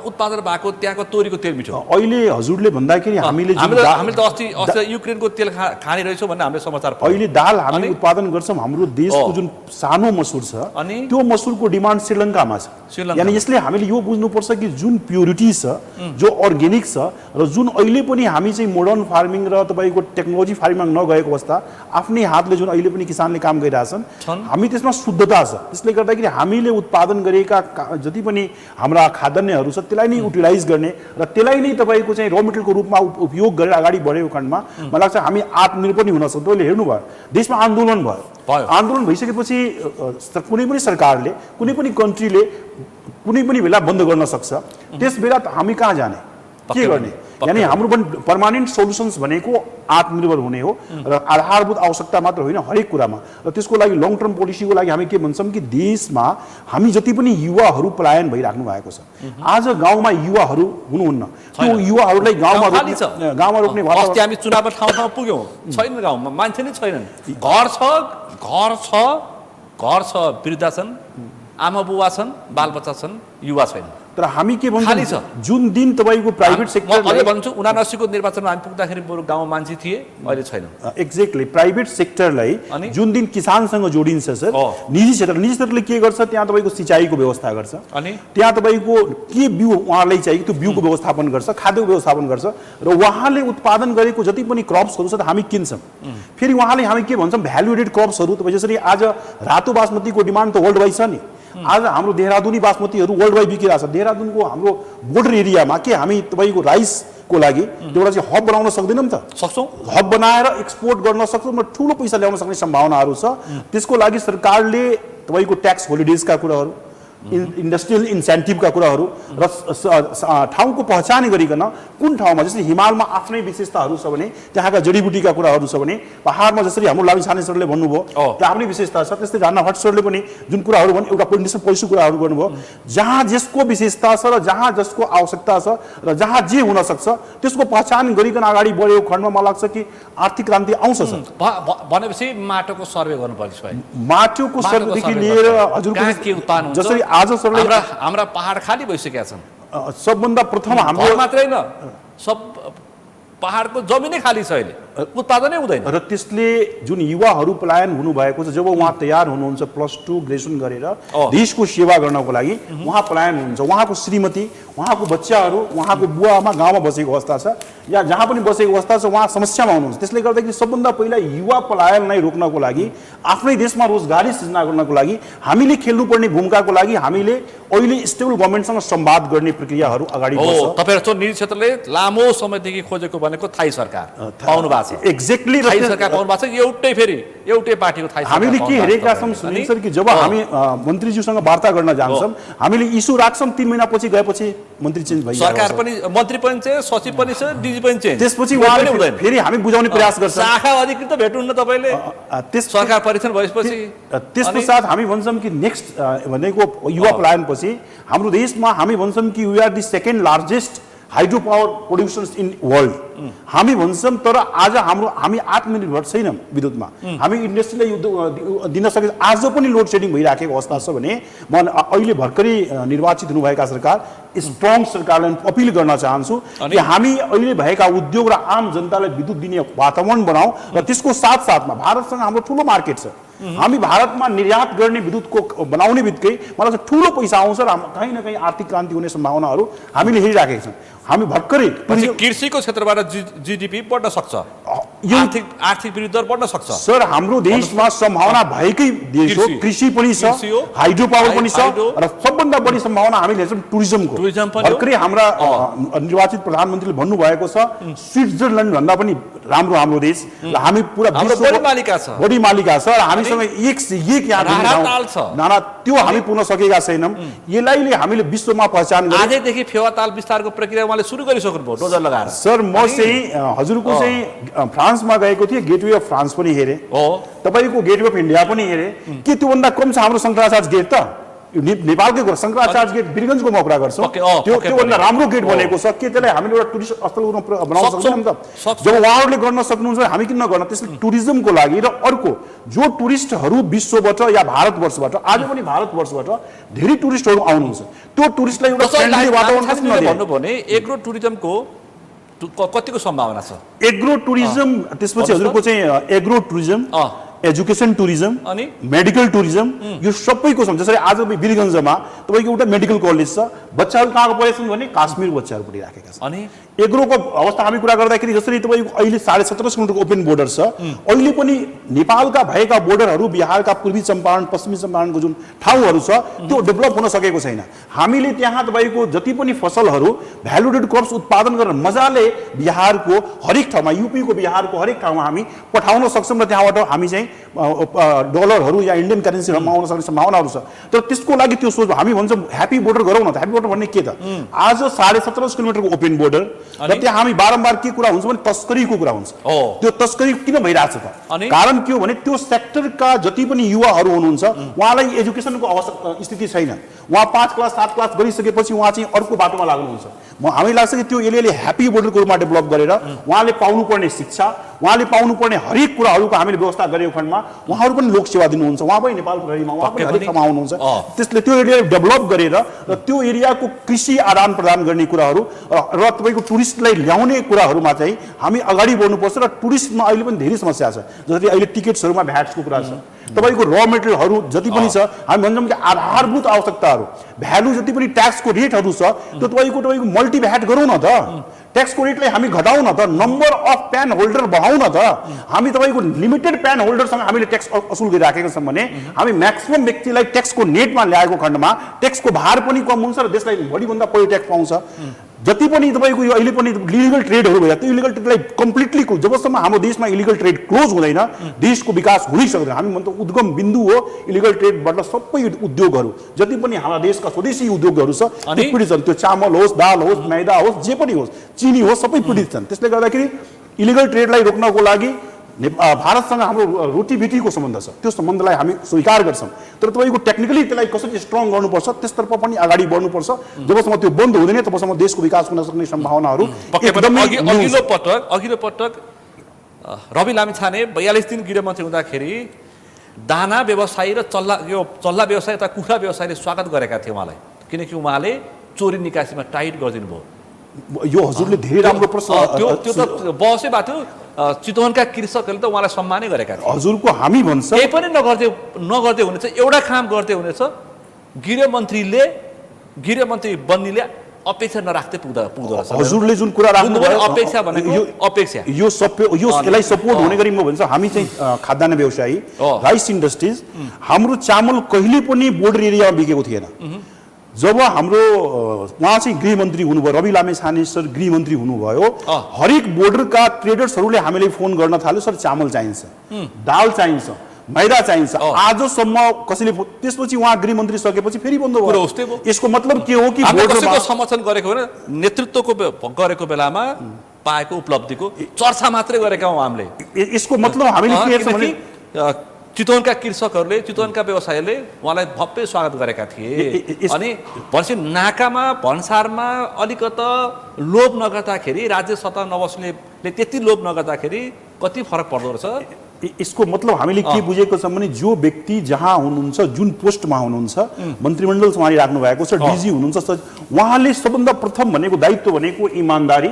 उत्पादन भएको त्यहाँको तोरीको तेल मिठो? अहिले हजुरले भन्दाखेरि हामीले त अस्ति युक्रेनको तेल खाने रहेछौँ भन्ने हामीले समाचार पायौँ। अहिले दाल हामी उत्पादन गर्छौँ, हाम्रो देशको जुन सानो मसुर छ त्यो मसुरको डिमान्ड श्रीलङ्कामा छ। यानी यसले हामीले यो बुझ्नुपर्छ कि जुन प्युरिटी छ, जो अर्ग्यानिक छ र जुन अहिले पनि हामी चाहिँ मोडर्न फार्मिङ र तपाईँको टेक्नोलोजी फार्मिङमा नगएको अवस्था आफ्नै हातले जुन अहिले पनि किसानले काम गरिरहेछन्, हामी त्यसमा शुद्धता छ। त्यसले गर्दाखेरि हामीले उत्पादन गरेका जति पनि हाम्रा खाद्यान्नहरू छ त्यसलाई नै युटिलाइज गर्ने र त्यसलाई नै तपाईँको चाहिँ र मेटेरियलको रूपमा उपयोग गरेर अगाडि बढेको खण्डमा मलाई लाग्छ हामी आत्मनिर्भर पनि हुन सक्छौँ। तपाईँले हेर्नुभयो देशमा आन्दोलन भयो, आन्दोलन भइसकेपछि कुनै पनि सरकारले, कुनै पनि कन्ट्रीले कुनै पनि बेला बन्द गर्न सक्छ। त्यस बेला हामी कहाँ जाने, के गर्ने? यानी हाम्रो पनि पर्मानेन्ट सोल्युसन्स भनेको आत्मनिर्भर हुने हो र आधारभूत आवश्यकता मात्र होइन, हरेक कुरामा। र त्यसको लागि लङ टर्म पोलिसीको लागि हामी के भन्छौँ कि देशमा हामी जति पनि युवाहरू पलायन भइराख्नु भएको छ, आज गाउँमा युवाहरू हुनुहुन्न, त्यो युवाहरूलाई गाउँमा रोक्ने अस्ति हामी चुनावमा ठाउँ ठाउँ पुग्यौँ, छैन गाउँमा मान्छे नै छैनन्। घर छ वृद्ध छन्, आमा बुवा छन्, बालबच्चा छन्, युवा छैन। तर हामी के भन्छौँ जुन दिन तपाईँको प्राइभेट सेक्टर, अहिले भन्छु 79 को निर्वाचनमा हामी पुग्दाखेरि बरु गाउँमा मान्छे थिए, अहिले छैन। एक्ज्याक्टली प्राइभेट सेक्टरलाई जुन दिन किसानसँग जोडिन्छ सर, निजी क्षेत्रले के गर्छ, त्यहाँ तपाईँको सिँचाइको व्यवस्था गर्छ, अनि त्यहाँ तपाईँको के बिउ उहाँलाई चाहियो त्यो बिउको व्यवस्थापन गर्छ, खाद्यको व्यवस्थापन गर्छ र उहाँले उत्पादन गरेको जति पनि क्रप्सहरू छ हामी किन्छौँ। फेरि उहाँले हामी के भन्छौँ भ्यालु एडेड क्रप्सहरू। तपाईँ जसरी आज रातो बासमतीको डिमान्ड त वर्ल्ड वाइड छ नि, आज हाम्रो देहरादुनी बासमतीहरू वर्ल्ड वाइड बिकिरहेको छ। देहरादुनको हाम्रो बोर्डर एरियामा के हामी तपाईँको राइसको लागि एउटा चाहिँ हब बनाउन सक्दैनौँ त? सक्छौँ। हब बनाएर एक्सपोर्ट गर्न सक्छौँ र ठुलो पैसा ल्याउन सक्ने सम्भावनाहरू छ। त्यसको लागि सरकारले तपाईँको ट्याक्स होलिडेजका कुराहरू, इन्डस्ट्रियल इन्सेन्टिभका कुराहरू र ठाउँको पहिचान गरिकन कुन ठाउँमा जसरी हिमालमा आफ्नै विशेषताहरू छ भने त्यहाँका जडीबुटीका कुराहरू छ भने पहाडमा जसरी हाम्रो लामिछाने सरले भन्नुभयो त्यहाँ आफ्नै विशेषता छ, त्यस्तै राणा भट्ट सरले पनि जुन कुराहरू भन्नु एउटा पोलिटिक्स पोलिसी कुराहरू गर्नुभयो, जहाँ जसको विशेषता छ र जहाँ जसको आवश्यकता छ र जहाँ जे हुन सक्छ त्यसको पहिचान गरिकन अगाडि बढेको खण्डमा मलाई लाग्छ कि आर्थिक क्रान्ति आउँछ। भनेपछि माटोको सर्वे गर्नुपर्छ, माटोको सर्वेदेखि लिएर हजुरको के उत्पादन जसरी आज सरले हाम्रा पहाड खाली भइसकेका छन्। सबभन्दा प्रथम हाम्रो मात्रै होइन, सब पहाडको जमिनै खाली छ, अहिले उत्पादनै हुँदैन। र त्यसले जुन युवाहरू पलायन हुनुभएको छ, जब उहाँ तयार हुनुहुन्छ +2 ग्रेजुएसन गरेर देशको सेवा गर्नको लागि उहाँ पलायन हुनुहुन्छ, उहाँको श्रीमती, उहाँको बच्चाहरू, उहाँको बुवा आमा गाउँमा बसेको अवस्था छ या जहाँ पनि बसेको अवस्था छ, उहाँ समस्यामा हुनुहुन्छ। त्यसले गर्दाखेरि सबभन्दा पहिला युवा पलायनलाई रोक्नको लागि, आफ्नै देशमा रोजगारी सृजना गर्नको लागि हामीले खेल्नुपर्ने भूमिकाको लागि हामीले अहिले स्टेबल गभर्मेन्टसँग संवाद गर्ने प्रक्रियाहरू अगाडि बढ्छ। तपाईँहरू निजी क्षेत्रले लामो समयदेखि खोजेको भनेको थाई सरकार पाउनु भएको छ। एक्ज्याक्टली थाई सरकार पाउनु भएको छ, एउटै पार्टीको थाई सरकार। हामीले के हेरेका छौँ सुनिल सर कि जब हामी मन्त्रीज्यूसँग वार्ता गर्न जान्छौँ, हामीले इस्यु राख्छौँ, 3 महिनापछि गएपछि मन्त्री चेन्ज भइसक्यो, सरकार पनि, मन्त्री पनि चेन्ज, सचिव पनि छ, डिजी पनि चेन्ज। त्यसपछि उहाँले हुँदैन, फेरि हामी बुझाउने प्रयास गर्छौँ। शाखा अधिकृत त भेट्नुहुन्न तपाईँले, सरकार परिवर्तन भएपछि। त्यस पश्चात हामी भन्छौँ कि नेक्स्ट भनेको युवा पलायनपछि हाम्रो देशमा हामी भन्छौँ कि we are the second largest hydro power producers in world. हामी भन्छौँ तर आज हामी आत्मनिर्भर छैनौँ विद्युतमा, हामी इन्डस्ट्रीलाई दिन सके। आज पनि लोड सेडिङ भइराखेको अवस्था छ भने म अहिले भर्खरै निर्वाचित हुनुभएका सरकार स्ट्रङ सरकारलाई अपिल गर्न चाहन्छु कि हामी अहिले भएका उद्योग र आम जनतालाई विद्युत दिने वातावरण बनाऊ र त्यसको साथसाथमा भारतसँग हाम्रो ठुलो मार्केट छ। हामी भारतमा निर्यात गर्ने विद्युतको बनाउने बित्तिकै मलाई ठुलो पैसा आउँछ र कहीँ न कहीँ आर्थिक क्रान्ति हुने सम्भावनाहरू हामीले हेरिराखेका छौँ। हामी भर्खरै कृषिको क्षेत्रबाट जीडीपी बढ्न सक्छ, आर्थिक वृद्धि दर बढ्न सक्छ। सर हाम्रो देशमा सम्भावना भएकै देश हो, कृषि पनि छ, हाइड्रो पावर पनि छ र सबभन्दा बढी सम्भावना हामीले हेर्छौँ टुरिज्मको। भर्खरै हाम्रा निर्वाचित प्रधानमन्त्रीले भन्नुभएको छ स्विट्जरल्यान्ड भन्दा पनि राम्रो हाम्रो देश र हामी पुरा बढी मालिका छ र हामीसँग एक से एक यहाँ नाना त्यो हामी पुग्न सकेका छैनौँ। यसलाई हामीले विश्वमा पहिचान गरे। आजैदेखि फेवाताल विस्तारको प्रक्रिया उहाँले सुरु गरिसक्नुभयो डोजर लगाएर। सर म चाहिँ हजुरको चाहिँ फ्रान्समा गएको थिएँ, गेटवे अफ फ्रान्स पनि हेरेँ, तपाईँको गेटवे अफ इन्डिया पनि हेरेँ। के त्योभन्दा कम छ हाम्रो शङ्कराचार्य गेट त? नेपालकै कुरा शङ्कराचार्य गेट वीरगञ्जको म कुरा गर्छु, त्योभन्दा राम्रो गेट बनेको छ। के त्यसलाई हामीले एउटा टुरिस्ट स्थल बनाउन सक्छौँ नि त? जब उहाँहरूले गर्न सक्नुहुन्छ हामी किन नगर्न? त्यसले टुरिज्मको लागि। र अर्को जो टुरिस्टहरू विश्वबाट या भारतवर्षबाट, आज पनि भारतवर्षबाट धेरै टुरिस्टहरू आउनुहुन्छ, त्यो टुरिस्टलाई एउटा फ्रेन्डली वातावरण कसरी नदिने? भन्नुभयो भने एग्रो टुरिज्मको कतिको सम्भावना छ? एग्रो टुरिज्म, त्यसपछि हजुरको चाहिँ एग्रो टुरिज्म, एजुकेसन टुरिज्म अनि मेडिकल टुरिज्म, यो सबैको छ। जसरी आज वीरगञ्जमा तपाईँको एउटा मेडिकल कलेज छ, बच्चाहरू कहाँको पढेछन् भने काश्मीर बच्चाहरू पढिराखेका छन्। अनि एग्रोको अवस्था हामी कुरा गर्दाखेरि जसरी तपाईँको अहिले 17.5 किलोमिटरको ओपन बोर्डर छ, अहिले पनि नेपालका भएका बोर्डरहरू बिहारका पूर्वी चम्पारण पश्चिमी चम्पारणको जुन ठाउँहरू छ त्यो डेभलप हुन सकेको छैन। हामीले त्यहाँ तपाईँको जति पनि फसलहरू भ्यालुडेड क्रप्स उत्पादन गरेर मजाले बिहारको हरेक ठाउँमा, युपीको बिहारको हरेक ठाउँमा हामी पठाउन सक्छौँ र त्यहाँबाट हामी चाहिँ डलरहरू या इन्डियन करेन्सीहरूमा आउन सक्ने सम्भावनाहरू छ। तर त्यसको लागि त्यो सोच हामी भन्छौँ ह्याप्पी बोर्डर गरौँ न त। ह्याप्पी बोर्डर भन्ने के त? आज 17.5 किलोमिटरको ओपन बोर्डर र त्यहाँ हामी बारम्बार के कुरा हुन्छ भने तस्करीको कुरा हुन्छ। त्यो तस्करी किन भइरहेछ त? कारण के हो भने त्यो सेक्टरका जति पनि युवाहरू हुनुहुन्छ उहाँलाई एजुकेसनको स्थिति छैन। उहाँ 5 क्लास 7 क्लास गरिसकेपछि उहाँ चाहिँ अर्को बाटोमा लाग्नुहुन्छ। हामीलाई लाग्छ कि त्यो यसले ह्याप्पी बोर्डरको रूपमा डेभलप गरेर उहाँले पाउनुपर्ने शिक्षा, उहाँले पाउनुपर्ने हरेक कुराहरूको हामीले व्यवस्था गरेको खण्डमा उहाँहरू पनि लोक सेवा दिनुहुन्छ। उहाँ पनि नेपालको घरीमा उहाँ पनि हरेक ठाउँमा आउनुहुन्छ। त्यसले त्यो एरिया डेभलप गरेर र त्यो एरियाको कृषि आदान प्रदान गर्ने कुराहरू र तपाईँको टुरिस्टलाई ल्याउने कुराहरूमा चाहिँ हामी अगाडि बढ्नुपर्छ। र टुरिस्टमा अहिले पनि धेरै समस्या छ। जसरी अहिले टिकट्सहरूमा भ्याटको कुरा छ, तपाईँको र मेटेरियलहरू जति पनि छ, हामी भन्छौँ कि आधारभूत आवश्यकताहरू भ्यालु जति पनि ट्याक्सको रेटहरू छ त्यो तपाईँको मल्टी भ्याट गरौँ न त। ट्याक्सको रेटलाई हामी घटाउँ न त। नम्बर अफ प्यान होल्डर बढाउँ न त। हामी तपाईँको लिमिटेड प्यान होल्डरसँग हामीले ट्याक्स असुल गरिराखेका छौँ भने हामी म्याक्सिमम व्यक्तिलाई ट्याक्सको नेटमा ल्याएको खण्डमा ट्याक्सको भार पनि कम हुन्छ र देशलाई बढीभन्दा बढी ट्याक्स पाउँछ। जति पनि तपाईँको यो अहिले पनि इलिगल ट्रेडहरू भयो, त्यो इलिगल ट्रेडलाई कम्प्लिटली जबसम्म हाम्रो देशमा इलिगल ट्रेड क्लोज हुँदैन देशको विकास हुनै सक्दैन। हामी भन्छौँ उद्गम बिन्दु हो इलिगल ट्रेडबाट सबै उद्योगहरू जति पनि हाम्रा देशका स्वदेशी उद्योगहरू छ त्यो पीडित छन्। त्यो चामल होस्, दाल होस्, मैदा होस्, जे पनि होस्, चिनी होस्, सबै पीडित छन्। त्यसले गर्दाखेरि इलिगल ट्रेडलाई रोक्नको लागि भारतसँग हाम्रो रोटीभिटीको सम्बन्ध छ। त्यो सम्बन्धलाई हामी स्वीकार गर्छौँ। तर तपाईँको टेक्निकली त्यसलाई कसरी स्ट्रङ गर्नुपर्छ त्यसतर्फ पनि अगाडि बढ्नुपर्छ। जबसम्म त्यो बन्द हुँदैन तबसम्म देशको विकास हुन सक्ने सम्भावनाहरू एकदमै। अघिल्लो पटक रवि लामिछाने 42 दिन गृहमन्त्री हुँदाखेरि दाना व्यवसायी र चल्ला व्यवसायी तथा कुखुरा व्यवसायीले स्वागत गरेका थिए उहाँलाई, किनकि उहाँले चोरी निकासीमा टाइट गरिदिनु भयो। यो हजुरले धेरै राम्रो प्रश्न, त्यो त बहसै भएको थियो। चितवनका कृषकहरूले त उहाँलाई सम्मानै गरेका थिए। हजुरको हामी भन्छ केही पनि नगर्दै हुनेछ, एउटा काम गर्दै हुनेछ। गृहमन्त्री बन्नेले अपेक्षा नराख्दै पुग्दो रहेछ। हजुरले जुन कुरा राख्नुभयो अपेक्षा भनेको अपेक्षा यो यसलाई सपोर्ट हुने गरी म भन्छ हामी चाहिँ खाद्यान्न व्यवसायी राइस इन्डस्ट्रिज, हाम्रो चामल कहिले पनि बोर्डर एरियामा बिकेको थिएन। जब हाम्रो उहाँ चाहिँ गृहमन्त्री हुनुभयो, रवि लामिछाने सर गृहमन्त्री हुनुभयो, हरेक बोर्डरका ट्रेडर्सहरूले हामीले फोन गर्न थाल्यो, सर चामल चाहिन्छ, दाल चाहिन्छ, मैदा चाहिन्छ। आजसम्म कसैले, त्यसपछि उहाँ गृहमन्त्री सकेपछि फेरि बन्द भयो। यसको मतलब के हो कि बोर्डरको समर्थन गरेको होइन, नेतृत्वको गरेको बेलामा पाएको उपलब्धिको चर्चा मात्रै गरेका हौँ हामीले। यसको मतलब हामीले के छ भने चितवनका कृषकहरूले, चितवनका व्यवसायीले उहाँलाई भव्य स्वागत गरेका थिए। अनि भनेपछि नाकामा भन्सारमा अलिकता लोभ नगर्दाखेरि, राज्य सत्ता नबस्नेले त्यति लोभ नगर्दाखेरि कति फरक पर्दो रहेछ। यसको मतलब हामीले के बुझेको छ भने जो व्यक्ति जहाँ हुनुहुन्छ, जुन पोस्टमा हुनुहुन्छ, मन्त्रीमण्डल उहाँले राख्नु भएको छ, डिजी हुनुहुन्छ, उहाँले सबभन्दा प्रथम भनेको दायित्व भनेको इमान्दारी,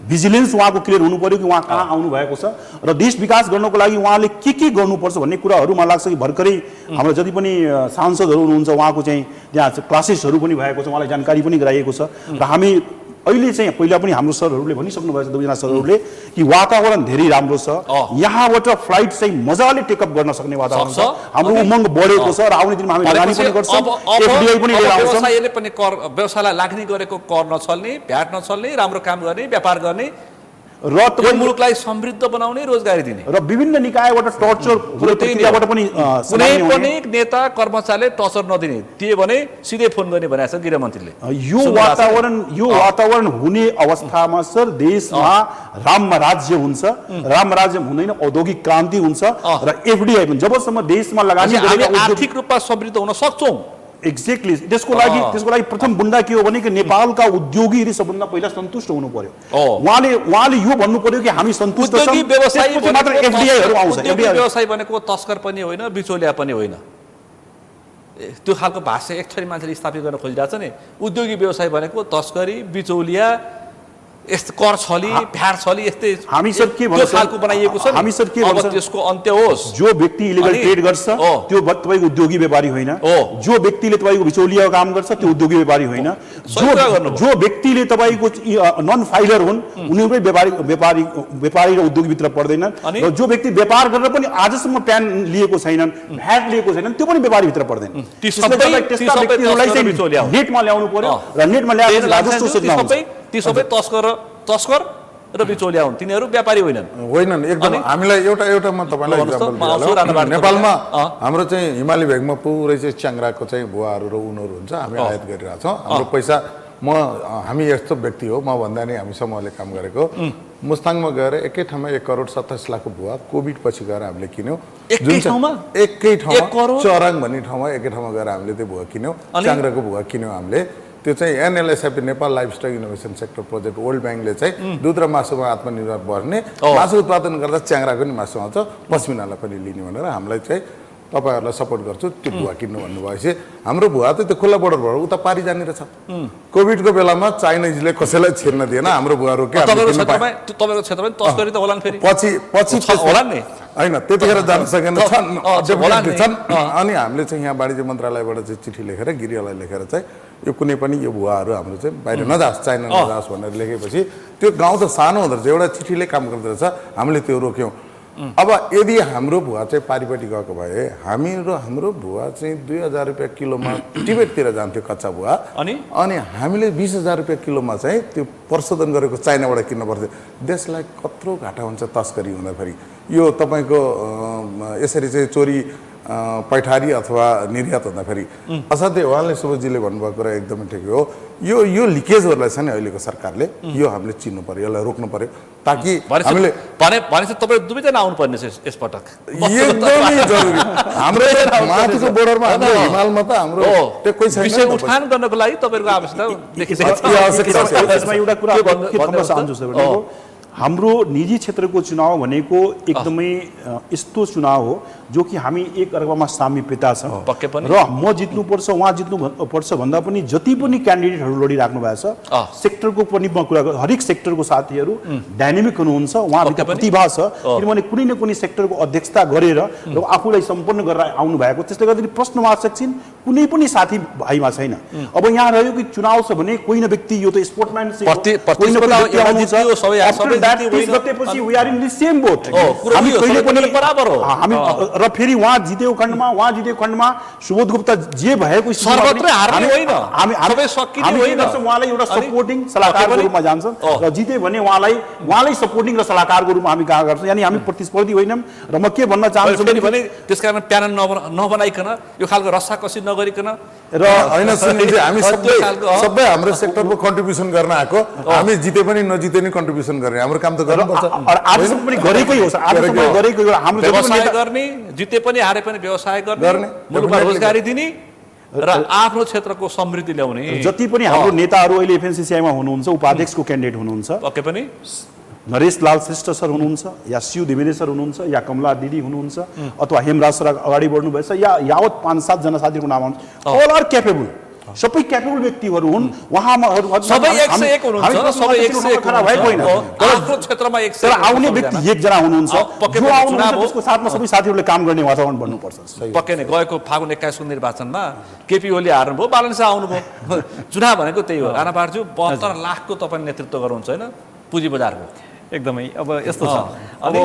भिजिलेन्स उहाँको क्लियर हुनु पर्यो कि उहाँ कहाँ आउनु भएको छ र देश विकास गर्नको लागि उहाँले के गर्नुपर्छ भन्ने कुराहरू मलाई लाग्छ कि भर्खरै हाम्रो जति पनि सांसदहरू हुनुहुन्छ उहाँको चाहिँ त्यहाँ क्लासेसहरू पनि भएको छ, उहाँलाई जानकारी पनि गराइएको छ। र हामी अहिले चाहिँ पहिला पनि हाम्रो सरहरूले भनिसक्नु भएको छ, दुईजना सरहरूले कि वातावरण धेरै राम्रो छ, यहाँबाट फ्लाइट चाहिँ मजाले टेकअप गर्न सक्ने वातावरण छ, हाम्रो उमङ्ग बढेको छ र आउने दिनमा हामी लगानी पनि गर्छौँ, एफडीआई पनि लिएर आउँछौँ। व्यवसायले पनि कर, व्यवसायलाई लाग्ने गरेको कर नछल्ने, भ्याट नछल्ने, राम्रो काम गर्ने, व्यापार गर्ने र यो तपाईँ मुलुकलाई समृद्ध बनाउने, रोजगारी दिने। र विभिन्न निकायबाट टर्चर प्रक्रियाबाट पनि कुनै समाप्ति हुने। पनि नेता कर्मचारीले टर्चर नदिने, दिए भने सिधै फोन गर्ने भनेको छ गृहमन्त्रीले। यो वातावरण हुने अवस्थामा सर देशमा राम राज्य हुन्छ, राम राज्य हुँदैन, औद्योगिक क्रान्ति हुन्छ र एफडीआई पनि जबसम्म देशमा लगानी हामी गरेका उद्योग आर्थिक रूपमा समृद्ध हुन सक्छौँ। एक्ज्याक्टली त्यसको लागि प्रथम बुन्दा के हो भने कि नेपालका उद्योगीहरू सबभन्दा पहिला सन्तुष्ट हुनु पर्यो। उहाँले यो भन्नु पर्यो कि हामी सन्तुष्ट छौँ, उद्योगी व्यवसायी त्यसपछि मात्र एफडीआईहरू आउँछ। उद्योगी व्यवसाय भनेको तस्कर पनि होइन, बिचौलिया पनि होइन। त्यो खालको भाषा एक थरी मान्छेले स्थापित गर्न खोजिरहेको छ नि। उद्योगी व्यवसाय भनेको तस्करी, बिचौलिया, यस्तो कर छली, भ्याट छली, यस्तै हामी सर के भन्छ, खालको बनाइएको छ। हामी सर के भन्छ, त्यसको अन्त्य होस्। जो व्यक्ति इलिगल ट्रेड गर्छ त्यो तपाईको उद्योगी व्यापारी होइन। जो व्यक्तिले तपाईको बिचौलिया काम गर्छ त्यो उद्योगी व्यापारी होइन। जो व्यक्तिले तपाईको नन फाइलर हुन् उनीहरू व्यापारी र उद्योगी भित्र पर्दैनन्। र जो व्यक्ति व्यापार गरेर पनि आजसम्म प्यान लिएको छैनन्, भ्याट लिएको छैनन्, त्यो पनि व्यापारी भित्र पर्दैन। त्यस्ता व्यक्तिहरूलाई चाहिँ नेटमा ल्याउनु पर्यो र नेटमा ल्याएर राजस्व सोध्न आउँछ। ती सबै तस्कर र बिचौलिया हुन्, तिनीहरू व्यापारी होइनन्। एकदम हामीलाई एउटा म तपाईँलाई इक्जाम्पल दिइहालौँ। नेपालमा हाम्रो चाहिँ हिमाली भेगमा पुरै चाहिँ च्याङ्राको चाहिँ भुवाहरू र उनहरू हुन्छ, हामी आयात गरिरहेको छौँ। हाम्रो पैसा हामी यस्तो व्यक्ति हो, म भन्दा नि हामी समूहले काम गरेको मुस्ताङमा गएर एकै ठाउँमा 1,27,00,000 भुवा कोभिड पछि गएर हामीले किन्यौँ। एकै ठाउँमा चराङ भन्ने ठाउँमा एकै ठाउँमा गएर हामीले त्यो भुवा किन्यौँ, च्याङ्राको भुवा किन्यौँ हामीले। त्यो चाहिँ NLSF Nepal livestock innovation sector project world ब्याङ्कले चाहिँ दुध र मासुमा आत्मनिर्भर बन्ने, मासु उत्पादन गर्दा च्याङ्राको नि मासु आउँछ, पश्मिनालाई पनि लिने भनेर हामीलाई चाहिँ तपाईँहरूलाई सपोर्ट गर्छु त्यो भुवा किन्नु भन्नुभएपछि हाम्रो भुवा त त्यो खुल्ला बोर्डरबाट उता पारी जाने रहेछ। कोभिडको बेलामा चाइनिजले कसैलाई छिर्न दिएन, हाम्रो भुवा रोक्यो। तपाईँको क्षेत्रमा तस्करी त होला नि फेरि, पछि होला नि होइन, त्यतिखेर जान सकेन छन्। अनि हामीले चाहिँ यहाँ वाणिज्य मन्त्रालयबाट चाहिँ चिठी लेखेर गृहलाई लेखेर चाहिँ यो कुनै पनि यो भुवाहरू हाम्रो चाहिँ बाहिर नजाओस्, चाइना नजाओस् भनेर लेखेपछि त्यो गाउँ त सानो हुँदो रहेछ, एउटा चिठीले काम गर्दो रहेछ, हामीले त्यो रोक्यौँ। अब यदि हाम्रो भुवा चाहिँ पारिपट्टि गएको भए हाम्रो भुवा चाहिँ 2,000 रुपियाँ किलोमा टिबेटतिर जान्थ्यो कच्चा भुवा, अनि हामीले 20,000 रुपियाँ किलोमा चाहिँ त्यो प्रशोधन गरेको चाइनाबाट किन्नु पर्थ्यो। देशलाई कत्रो घाटा हुन्छ तस्करी हुँदाखेरि। यो तपाईँको यसरी चाहिँ चोरी पैठारी अथवा निर्यात हुँदाखेरि। असाध्यै उहाँले सुबोधजीले भन्नुभएको कुरा एकदमै ठिक हो। यो लिकेजहरूलाई छ नि अहिलेको सरकारले यो हामीले चिन्नु पर्यो, यसलाई रोक्नु पर्यो, ताकि हामीले भनेपछि तपाईँ दुवैजना आउनुपर्ने छ यसपटक। एकदमै जरुरी। हाम्रो माथिको बोर्डरमा हाम्रो हिमालमा त हाम्रो टेकै छैन। विषय उठान गर्नको लागि तपाईँको आवश्यकता यसमा एउटा कुरा के थप्न चाहन्छु सर, हाम्रो निजी क्षेत्रको चुनाव भनेको एकदमै यस्तो चुनाव हो जो कि हामी एक अर्कामा सामिप्यता छ र म जित्नुपर्छ उहाँ जित्नुपर्छ भन्दा पनि जति पनि क्यान्डिडेटहरू लडिराख्नु भएको छ सेक्टरको पनि कुरा हरेक सेक्टरको साथीहरू डाइनामिक हुनुहुन्छ, उहाँभित्र प्रतिभा छ। किनभने कुनै न कुनै सेक्टरको अध्यक्षता गरेर र आफूलाई सम्पन्न गरेर आउनु भएको, त्यसले गर्दाखेरि प्रश्नवाचक छिन् कुनै पनि साथी भाइमा छैन। अब यहाँ रह्यो कि चुनाव छ भने कोही न व्यक्ति यो त sportsmanship we are in the same boat. हामी कहिले पनि बराबर हो। हामी र फेरि उहाँ जितेको खण्डमा सुबोध गुप्ता जे भएको उहाँलाई एउटा सपोर्टिङ सल्लाहकारको रूपमा जान्छन् र जिते भने उहाँलाई सपोर्टिङ र सल्लाहकारको रूपमा हामी काम गर्छौँ। यानि हामी प्रतिस्पर्धी होइनौँ। र म के भन्न चाहन्छु भने त्यसकारण प्यानल नबनाइकन यो खालको रस्साकसी नगरिकन र होइन सुनिल, हामी सबै हाम्रो सेक्टरको कन्ट्रिब्युसन गर्न आएको, हामी जिते पनि नजिते नि कन्ट्रिब्युसन गर्ने हाम्रो काम त गर्नुपर्छ। आजसम्म पनि गरेकै हो सर, आजसम्म गरेकै हो। हाम्रो व्यवसाय गर्ने, जिते पनि हारे पनि व्यवसाय गर्ने, मुलुकमा रोजगारी दिने र आफ्नो क्षेत्रको समृद्धि ल्याउने। जति पनि हाम्रो नेताहरू अहिले एफएनसीसीआईमा हुनुहुन्छ, उपाध्यक्षको क्यान्डिडेट हुनुहुन्छ, पक्कै पनि नरेश लाल श्रेष्ठ सर हुनुहुन्छ या शिव देवेन्द्र सर हुनुहुन्छ या कमला दिदी हुनुहुन्छ अथवा हेमराज सर अगाडि बढ्नुभएछ या यावत 5-7 जना साथीहरूको नाम आउँछ। ऑल आर क्यापेबल, सबै क्यापेबल व्यक्तिहरू हुन्। सबै 101 हुनुहुन्छ, सबै 101 खराब भएको होइन, आफ्नो क्षेत्रमा 101 तर आउने व्यक्ति एकजना हुनुहुन्छ जो आउनुहुन्छ त्यसको साथमा सबै साथीहरूले काम गर्ने वातावरण बन्नुपर्छ। पक्कै नै गएको फागुन 21 को निर्वाचनमा केपी ओली हार्नुभयो, बालन शाह आउनुभयो। चुनाव भनेको त्यही हो। राणा पार्जु 72 लाखको तपाईँ नेतृत्व गर्नुहुन्छ होइन पुँजी बजारको। एकदमै अब यस्तो छ, अब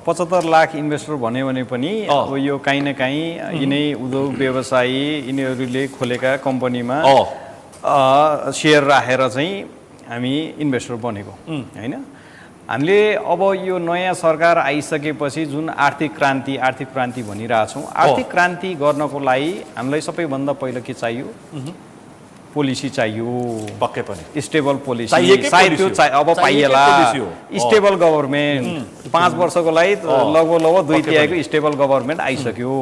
75 लाख इन्भेस्टर भन्यो भने पनि अब यो काहीँ न काहीँ यिनै उद्योग व्यवसायी यिनीहरूले खोलेका कम्पनीमा सेयर राखेर चाहिँ हामी इन्भेस्टर बनेको होइन। हामीले अब यो नयाँ सरकार आइसकेपछि जुन आर्थिक क्रान्ति भनिरहेछौँ, आर्थिक क्रान्ति गर्नको लागि हामीलाई सबैभन्दा पहिलो के चाहियो? पोलिसी चाहियो, पक्कै पनि स्टेबल पोलिसी। चाहिएकै सायद त्यो पोलिसी हो। अब पाइएला चाहिएकै पोलिसी हो। स्टेबल गभर्मेन्ट 5 वर्षको लागि लगभग 2/3 स्टेबल गभर्मेन्ट आइसक्यो।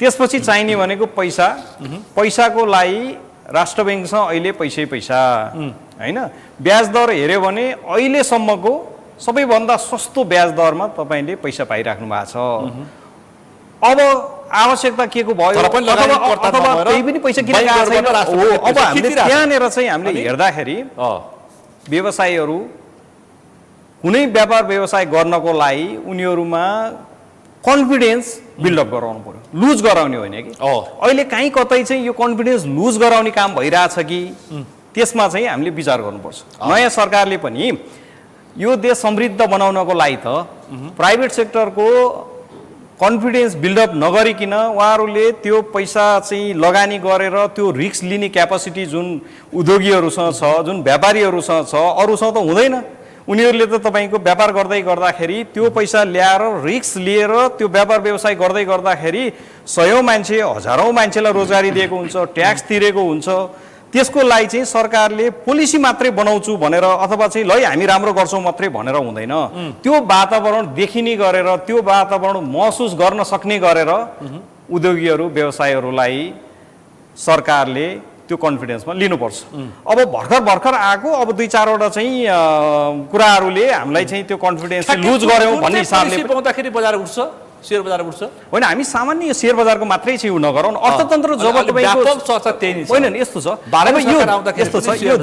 त्यसपछि चाहिने भनेको पैसाको लागि राष्ट्र ब्याङ्कसँग अहिले पैसा होइन। ब्याज दर हेऱ्यो भने अहिलेसम्मको सबैभन्दा सस्तो ब्याज दरमा तपाईँले पैसा पाइराख्नु भएको छ। अब आवश्यकता के को भयो, अथवा त्यही पनि पैसा किन गएको छैन। अब हामीले त्यहाँनिर चाहिँ हामीले हेर्दाखेरि व्यवसायीहरू कुनै व्यापार व्यवसाय गर्नको लागि उनीहरूमा कन्फिडेन्स बिल्डअप गराउनु पर्यो, लुज गराउने होइन कि। अहिले कहीँ कतै चाहिँ यो कन्फिडेन्स लुज गराउने काम भइरहेछ कि, त्यसमा चाहिँ हामीले विचार गर्नुपर्छ। नयाँ सरकारले पनि यो देश समृद्ध बनाउनको लागि त प्राइभेट सेक्टरको कन्फिडेन्स बिल्डअप नगरिकन उहाँहरूले त्यो पैसा चाहिँ लगानी गरेर त्यो रिस्क लिने क्यापासिटी जुन उद्योगीहरूसँग छ, जुन व्यापारीहरूसँग छ, अरूसँग त हुँदैन। उनीहरूले त तपाईँको व्यापार गर्दाखेरि त्यो पैसा ल्याएर रिस्क लिएर त्यो व्यापार व्यवसाय गर्दाखेरि सयौँ मान्छे, हजारौँ मान्छेलाई रोजगारी दिएको हुन्छ, ट्याक्स तिरेको हुन्छ। त्यसको लागि चाहिँ सरकारले पोलिसी मात्रै बनाउँछु भनेर अथवा चाहिँ ल हामी राम्रो गर्छौँ मात्रै भनेर हुँदैन। त्यो वातावरण देखिने गरेर, त्यो वातावरण महसुस गर्न सक्ने गरेर उद्योगीहरू व्यवसायहरूलाई सरकारले त्यो कन्फिडेन्समा लिनुपर्छ। अब भर्खर आएको अब 2-4वटा चाहिँ कुराहरूले हामीलाई चाहिँ त्यो कन्फिडेन्स लुज गर्यौँ भन्ने हिसाबले पाउँदाखेरि बजार उठ्छ, शेयर बजार उठ्छ होइन। हामी सामान्य यो शेयर बजारको मात्रै चाहिँ उ नगरौँ। अर्थतन्त्र जब तपाईँको होइन यस्तो छ, यस्तो छ, यो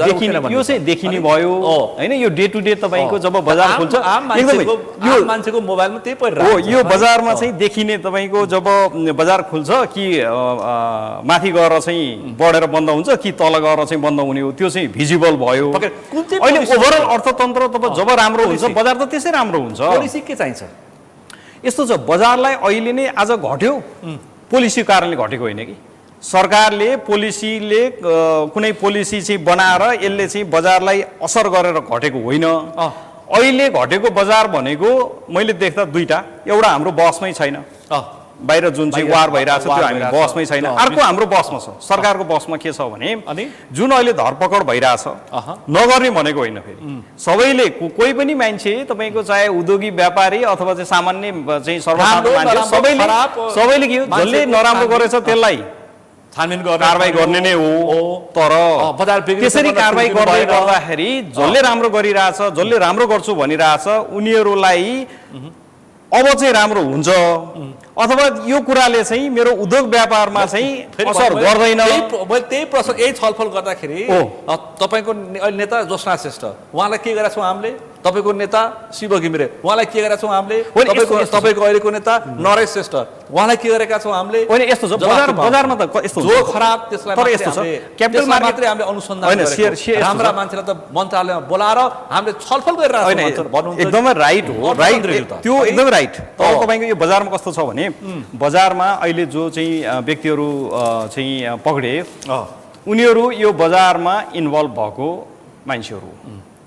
चाहिँ देखिने भयो होइन। यो डे टु डे तपाईँको जब बजार खुल्छ यो मान्छेको मोबाइलमा त्यही परिरहेको हो। यो बजारमा चाहिँ देखिने तपाईँको जब बजार खुल्छ कि माथि गएर चाहिँ बढेर बन्द हुन्छ कि तल गएर चाहिँ बन्द हुने हो, त्यो चाहिँ भिजिबल भयो। अहिले ओभरअल अर्थतन्त्र जब राम्रो हुन्छ बजार त त्यसै राम्रो हुन्छ। पोलिसी के चाहिन्छ? यस्तो छ, बजारलाई अहिले नै आज घट्यो, पोलिसीको कारणले घटेको होइन कि। सरकारले पोलिसीले कुनै पोलिसी चाहिँ बनाएर यसले चाहिँ बजारलाई असर गरेर घटेको होइन। अहिले घटेको बजार भनेको मैले देख्दा 2टा, एउटा हाम्रो बसमै छैन, बाहिर जुन चाहिँ वार भइरहेको छ त्यो हामी बसमै छैन। अर्को हाम्रो बसमा छ, सरकारको बसमा के छ भने जुन अहिले धरपकड भइरहेछ नगर्ने भनेको होइन। फेरि सबैले कोही पनि मान्छे तपाईँको चाहे उद्योगी व्यापारी अथवा चाहिँ सामान्य चाहिँ सर्वसाधारण मान्छे सबैले के हो, जसले नराम्रो गरेछ त्यसलाई छानबिन कारबाही गर्ने नै हो। तर त्यसरी कारबाही गर्दाखेरि जसले राम्रो गरिरहेछ, जसले राम्रो गर्छु भनिरहेछ उनीहरूलाई अब चाहिँ राम्रो हुन्छ अथवा यो कुराले चाहिँ मेरो उद्योग व्यापारमा चाहिँ असर गर्दैन। त्यही प्रश्न यही छलफल गर्दाखेरि तपाईँको नेता ज्योत्सना श्रेष्ठ उहाँलाई के गरेका छौँ हामीले, तपाईँको नेता शिव घिमिरे उहाँलाई के गरेका छौँ हामीले, तपाईँको अहिलेको नेता नरेश श्रेष्ठ उहाँलाई के गरेका छौँ हामीले। यस्तो छ बजारमा त यस्तो जो खराब त्यसलाई तर यस्तो छ क्यापिटल मात्रै हामीले अनुसन्धान गरेको राम्रा मान्छेलाई त मन्त्रालयमा बोलाएर हामीले छलफल गरिरहेको छौँ। एकदमै राइट हो, राइट त्यो एकदमै राइट। तर तपाईँको यो बजारमा कस्तो छ भने बजारमा अहिले जो चाहिँ व्यक्तिहरू चाहिँ पक्रिए उनीहरू यो बजारमा इन्भल्भ भएको मान्छेहरू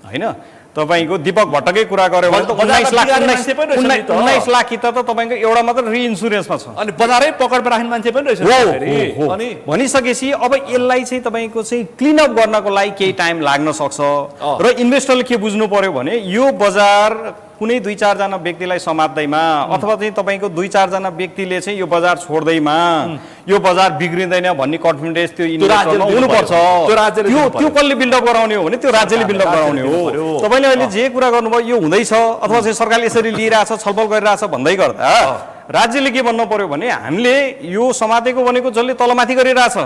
होइन। तपाईँको दीपक भट्टकै कुरा गर्यो भने त 19 लाख कि त तपाईँको एउटा मात्र रिइन्सुरेन्समा छ अनि बजारै पकडमा राख्ने मान्छे पनि रहेछ। अनि भनिसकेपछि अब यसलाई चाहिँ तपाईँको चाहिँ क्लिनअप गर्नको लागि केही टाइम लाग्न सक्छ र इन्भेस्टरले के बुझ्नु पर्यो भने यो बजार कुनै 2-4 जना व्यक्तिलाई समात्दैमा अथवा चाहिँ तपाईँको 2-4 जना व्यक्तिले चाहिँ यो बजार छोड्दैमा यो बजार बिग्रिँदैन भन्ने कन्फिडेन्स त्यो इन्भेस्टरमा हुनुपर्छ। त्यो कसले बिल्डअप गराउने हो भने त्यो राज्यले बिल्डअप गराउने हो। तपाईँले अहिले जे कुरा गर्नुभयो यो हुँदैछ अथवा चाहिँ सरकारले यसरी लिइरहेछ, छलफल गरिरहेछ भन्दै गर्दा राज्यले के भन्नु पर्यो भने हामीले यो समातेको भनेको जसले तलमाथि गरिरहेछ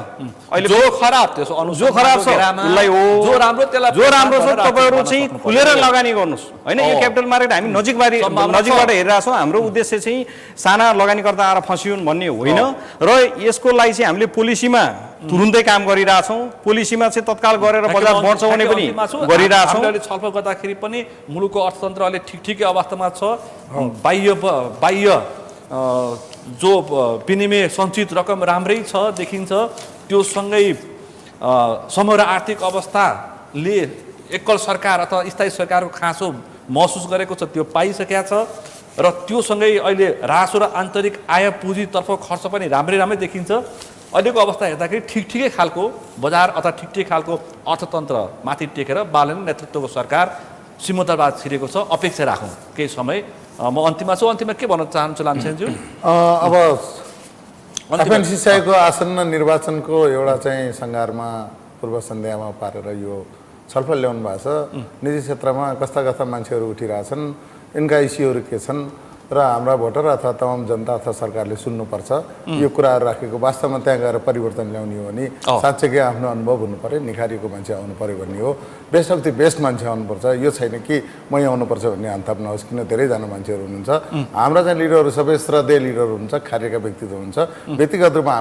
अहिले जो खराब छ उसलाई हो, जो राम्रो छ तपाईँहरू चाहिँ खुलेर लगानी गर्नुहोस् होइन। यो क्यापिटल मार्केट हामी नजिकबाट हेरिरहेछौँ। हाम्रो उद्देश्य चाहिँ साना लगानीकर्ता आएर फसिउन् भन्ने होइन र यसको लागि चाहिँ हामीले पोलिसीमा तुरुन्तै काम गरिरहेछौँ। पोलिसीमा चाहिँ तत्काल गरेर बजार बढ्छ भने पनि गरिरहेछौँ। छलफल गर्दाखेरि पनि मुलुकको अर्थतन्त्र अहिले ठिकै अवस्थामा छ। बाह्य जो विनिमय सञ्चित रकम राम्रै छ देखिन्छ, त्यो सँगै समग्र आर्थिक अवस्थाले एकल सरकार अथवा स्थायी सरकारको खाँचो महसुस गरेको छ त्यो पाइसकेका छ र त्यो सँगै अहिले रासो र आन्तरिक आय पुँजीतर्फ खर्च पनि राम्रै देखिन्छ। अहिलेको अवस्था हेर्दाखेरि ठिकै खालको बजार अथवा ठिकै खालको अर्थतन्त्र माथि टेकेर बालन नेतृत्वको सरकार सिंहदरबार छिरेको छ। अपेक्षा राखौँ केही समय। म अन्तिममा छु, अन्तिममा के भन्न चाहन्छु लामछेनज्यू? अब एफएनसीसीआईको आसन्न निर्वाचनको एउटा चाहिँ सङ्घारमा पूर्व सन्ध्यामा पारेर यो छलफल ल्याउनु भएको छ। निजी क्षेत्रमा कस्ता मान्छेहरू उठिरहेछन्, यिनका इस्युहरू के छन् र हाम्रा भोटर अथवा तमाम जनता अथवा सरकारले सुन्नुपर्छ। यो कुराहरू राखेको वास्तवमा त्यहाँ गएर परिवर्तन ल्याउने हो भने साँच्चै आफ्नो अनुभव हुनु पर्यो, निखारीको मान्छे आउनु पर्यो भन्ने हो। बेस्ट अफ द बेस्ट मान्छे आउनुपर्छ। यो छैन कि मै आउनुपर्छ भन्ने हन्थाप नहोस्, किन धेरैजना मान्छेहरू हुनुहुन्छ। हाम्रा चाहिँ लिडरहरू सबै श्रद्धेय लिडर हुन्छ, कार्यका व्यक्तित्व हुन्छ। व्यक्तिगत रूपमा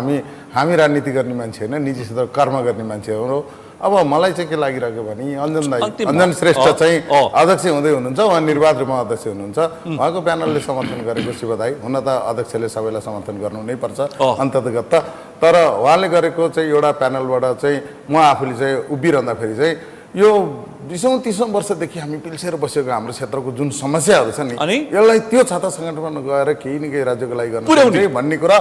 हामी राजनीति गर्ने मान्छे होइन, निजी क्षेत्र कर्म गर्ने मान्छेहरू हो। अब मलाई चाहिँ के लागिरहेको भने अञ्जन श्रेष्ठ चाहिँ अध्यक्ष हुँदै हुनुहुन्छ, उहाँ निर्वाध रूपमा अध्यक्ष हुनुहुन्छ। उहाँको प्यानलले समर्थन गरेको शिवदाई हुन त अध्यक्षले सबैलाई समर्थन गर्नु नै पर्छ अन्ततगत। तर उहाँले गरेको चाहिँ एउटा प्यानलबाट चाहिँ म आफूले चाहिँ उभिरहँदाखेरि चाहिँ यो 20-30 वर्षदेखि हामी पिल्सेर बसेको हाम्रो क्षेत्रको जुन समस्याहरू छ नि, यसलाई त्यो छाता सङ्गठनमा गएर केही न केही राज्यको लागि गर्नु भन्ने कुरा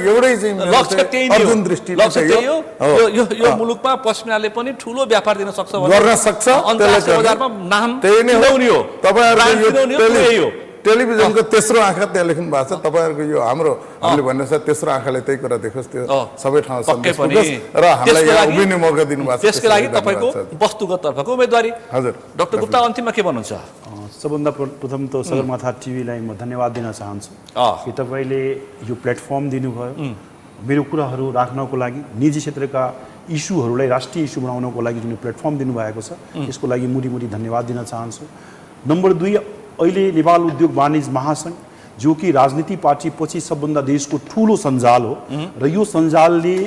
एउटै चाहिँ अर्जुन दृष्टि यो मुलुकमा पश्चिमाले पनि ठुलो व्यापार दिन सक्छ, गर्न सक्छ। बजारमा नाम त्यही नै हो। तपाईँहरूको टेलिभिजनको तेस्रो आँखा त्यहाँ लेख्नु भएको छ। तपाईँहरूको यो हामीले भन्ने छ तेस्रो आँखाले त्यही कुरा देखोस्, त्यो सबै ठाउँ सन्देश पुगोस् र हामीलाई यहाँ उभिने मौका दिनुभएको छ। त्यसको लागि तपाईँको वस्तुगत तर्फको उम्मेदवारी। हजुर डाक्टर गुप्ता, अन्तिममा के भन्नुहुन्छ? सबभन्दा प्रथम त सगरमाथा टिभीलाई म धन्यवाद दिन चाहन्छु कि तपाईँले यो प्लेटफर्म दिनुभयो मेरो कुराहरू राख्नको लागि, निजी क्षेत्रका इस्युहरूलाई राष्ट्रिय इस्यु बनाउनको लागि जुन प्लेटफर्म दिनुभएको छ यसको लागि मुरी धन्यवाद दिन चाहन्छु। नम्बर 2, अहिले नेपाल उद्योग वाणिज्य महासङ्घ जो कि राजनीति पार्टी पछि सबभन्दा देशको ठुलो सञ्जाल हो र यो सञ्जालले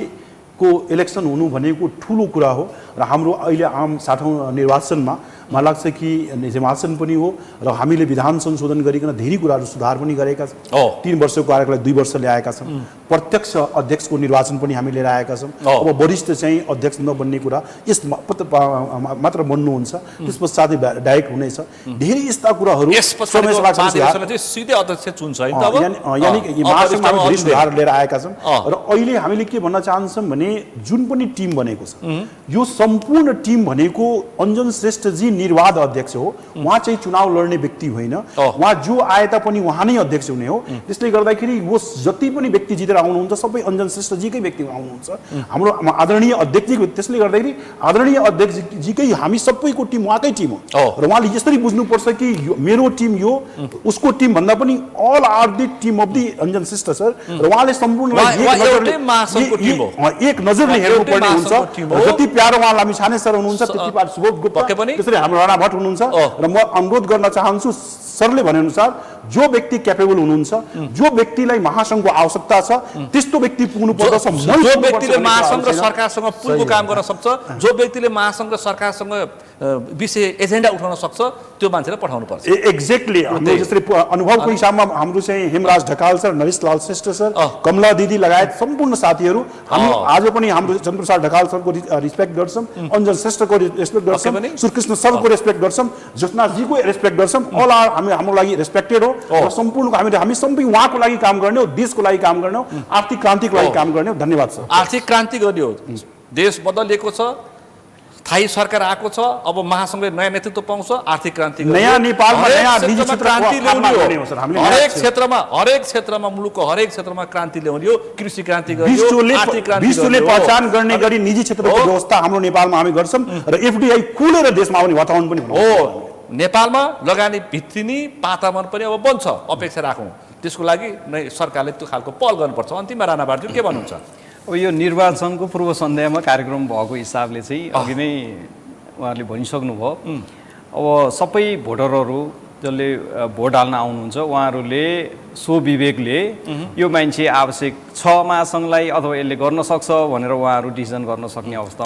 को इलेक्सन हुनु भनेको ठुलो कुरा हो र हाम्रो अहिले आम 60औं निर्वाचनमा मलाई लाग्छ कि निर्वाचन पनि हो र हामीले विधान संशोधन गरिकन धेरै कुराहरू सुधार पनि गरेका छौँ। 3 वर्षको कार्यकाललाई 2 वर्ष ल्याएका छौँ। प्रत्यक्ष अध्यक्षको निर्वाचन पनि हामीले लिएर आएका छौँ। अब वरिष्ठ चाहिँ अध्यक्ष नबन्ने कुरा यस मात्र बन्नुहुन्छ, त्यस पश्चातै डाइरेक्ट हुनेछ। धेरै यस्ता कुराहरू सिधै अध्यक्ष चुन्छ यानि महासङ्घमा धेरै सुधार लिएर आएका छौँ र अहिले हामीले के भन्न चाहन्छौँ भने जुन पनि टिम बनेको छ यो सम्पूर्ण टिम भनेको अञ्जन श्रेष्ठजी निर्वाध अध्यक्ष हो। उहाँ चाहिँ चुनाव लड्ने व्यक्ति होइन, उहाँ जो आए तापनि उहाँ नै अध्यक्ष हुने हो। त्यसले गर्दाखेरि वो जति पनि व्यक्ति जितेर आउनुहुन्छ सबै अञ्जन श्रेष्ठजीकै व्यक्ति आउनुहुन्छ, हाम्रो आदरणीय अध्यक्षजीको। त्यसले गर्दाखेरि आदरणीय अध्यक्षजीकै हामी सबैको टिम उहाँकै टिम हो र उहाँले यसरी बुझ्नुपर्छ कि मेरो टिम यो उसको टिम भन्दा पनि all are the team of the Anjan Shrestha sir र उहाँले सम्पूर्ण एक नजरले हेर्नुपर्ने हुन्छ। जति प्यारो उहाँ लामिछाने सर हुनुहुन्छ त्यति प्यारो सुबोध गुप्ता, त्यसरी हाम्रो राणा भट्ट हुनुहुन्छ र म अनुरोध गर्न चाहन्छु सरले भनेअनुसार जो व्यक्ति क्यापेबल हुनुहुन्छ, जो व्यक्तिलाई महासङ्घको आवश्यकता छ त्यस्तो व्यक्ति पुग्नु पर्दछ। जो व्यक्तिले महासङ्घ र सरकारसँग पुलको काम गर्न सक्छ, जो व्यक्तिले महासङ्घ र सरकारसँग विषय एजेन्डा उठाउन सक्छ त्यो मान्छेलाई पठाउनु पर्छ। एक्ज्याक्टली हाम्रो जसरी अनुभवको हिसाबमा हाम्रो चाहिँ हेमराज ढकाल सर, नरेश लाल श्रेष्ठ सर, कमला दिदी लगायत सम्पूर्ण साथीहरू हामी आज पनि हाम्रो चन्द्रप्रसाद ढकाल सरको रेस्पेक्ट गर्छौँ, अञ्जन श्रेष्ठको रेस्पेक्ट गर्छौँ, श्रीकृष्ण सरको रेस्पेक्ट गर्छौँ, ज्योत्सनाजीको रेस्पेक्ट गर्छौँ। अल आर हाम्रो लागि रेस्पेक्टेड हो र सम्पूर्णको हामी सबै उहाँको लागि काम गर्ने हो, देशको लागि काम गर्ने हो, आर्थिक क्रान्तिको लागि काम गर्ने हो। धन्यवाद सर। आर्थिक क्रान्ति गर्ने हो, देश बदलिएको छ, स्थायी सरकार आएको छ, अब महासङ्घले नयाँ नेतृत्व पाउँछ, आर्थिक क्रान्ति नयाँ नेपालमा नयाँ निजी क्रान्ति ल्याउने हो। हरेक क्षेत्रमा मुलुकको हरेक क्षेत्रमा क्रान्ति ल्याउने हो, कृषि क्रान्ति गर्ने हो, आर्थिक क्रान्ति विश्वले पहिचान गर्ने गरी निजी क्षेत्रको व्यवस्था हाम्रो नेपालमा हामी गर्छौँ र एफडीआई खुलेर देशमा आउने वातावरण पनि हो। नेपालमा लगानी भित्रिने वातावरण पनि अब बन्छ, अपेक्षा राखौँ। त्यसको लागि नै सरकारले त्यो खालको पहल गर्नुपर्छ। अन्तिममा राणा भारती के भन्नुहुन्छ? अब यो निर्वाचनको पूर्व सन्ध्यामा कार्यक्रम भएको हिसाबले चाहिँ अघि नै उहाँहरूले भनिसक्नुभयो। अब सबै भोटरहरू जसले भोट हाल्न आउनुहुन्छ उहाँहरूले स्वविवेकले यो मान्छे आवश्यक छ महासङ्घलाई अथवा यसले गर्न सक्छ भनेर उहाँहरू डिसिजन गर्न सक्ने अवस्था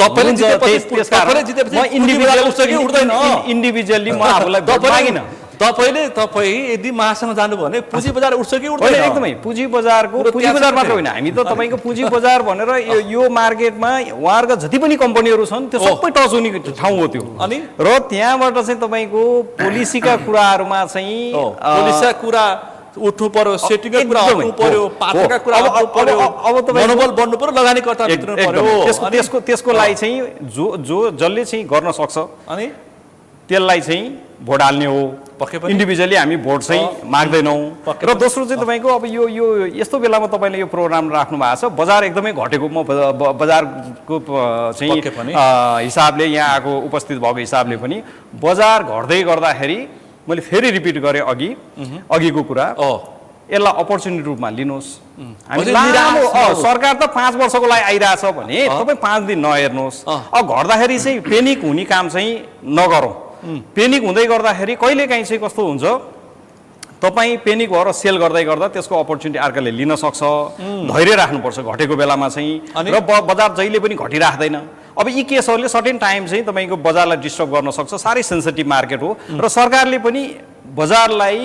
इन्डिभिजुअली म आफूलाई भोट मागिनँ। तपाईँ यदि महासँग जानुभयो भने पुँजी बजार उठ्छ कि होइन उठ्दैन? एकदमै पुँजी बजारको कुरो पुँजी त्यहाँ बजार छ मात्र नि। होइन हामी त तपाईँको पुँजी बजार भनेर यो मार्केटमा उहाँहरूका जति पनि कम्पनीहरू छन् त्यो सबै टच हुने ठाउँ हो त्यो अनि र त्यहाँबाट चाहिँ तपाईँको पोलिसीका कुराहरूमा चाहिँ पुलिसका कुरा उठ्नु पर्यो, सेटिङका कुरा एकदमै। उठ्नु पर्यो, हो, पात्रका हो। कुरा अब- उठ्नु पर्यो, अब तपाईँको- मनोबल बढ्नु पर्यो, लगानीकर्ता भित्र पर्यो। एकदमै। अनि त्यसको लागि चाहिँ जसले चाहिँ गर्न सक्छ अनि त्यसलाई चाहिँ भोट हाल्ने हो। पक्कै पनि। इन्डिभिजुअली हामी भोट चाहिँ माग्दैनौँ। पक्कै र पनि। दोस्रो चाहिँ तपाईँको अब यो यस्तो बेलामा तपाईँले यो प्रोग्राम राख्नु भएको छ, बजार एकदमै घटेको म बजारको चाहिँ पक्कै पनि। हिसाबले यहाँ आएको उपस्थित भएको हिसाबले पनि बजार घट्दै गर्दाखेरि मैले फेरि रिपिट गरेँ अघिको कुरा, यसलाई अपर्च्युनिटी रूपमा लिनुहोस्। हामी हजुर, लामो निराश सरकार त 5 वर्षको लागि आइरहेछ भने तपाईँ 5 दिन नहेर्नुहोस्। अब घट्दाखेरि चाहिँ पेनिक हुने काम चाहिँ नगरौँ। पेनिक हुँदै गर्दाखेरि कहिलेकाहीँ चाहिँ कस्तो हुन्छ, तपाईँ पेनिक भएर सेल गर्दै गर्दा त्यसको अपर्च्युनिटी अर्काले लिन सक्छ। धैर्य राख्नुपर्छ घटेको बेलामा चाहिँ, अनि? र बजार जहिले पनि घटिराख्दैन। अब यी केसहरूले सर्टेन टाइम चाहिँ तपाईँको बजारलाई डिस्टर्ब गर्न सक्छ। साह्रै सेन्सिटिभ मार्केट हो र सरकारले पनि बजारलाई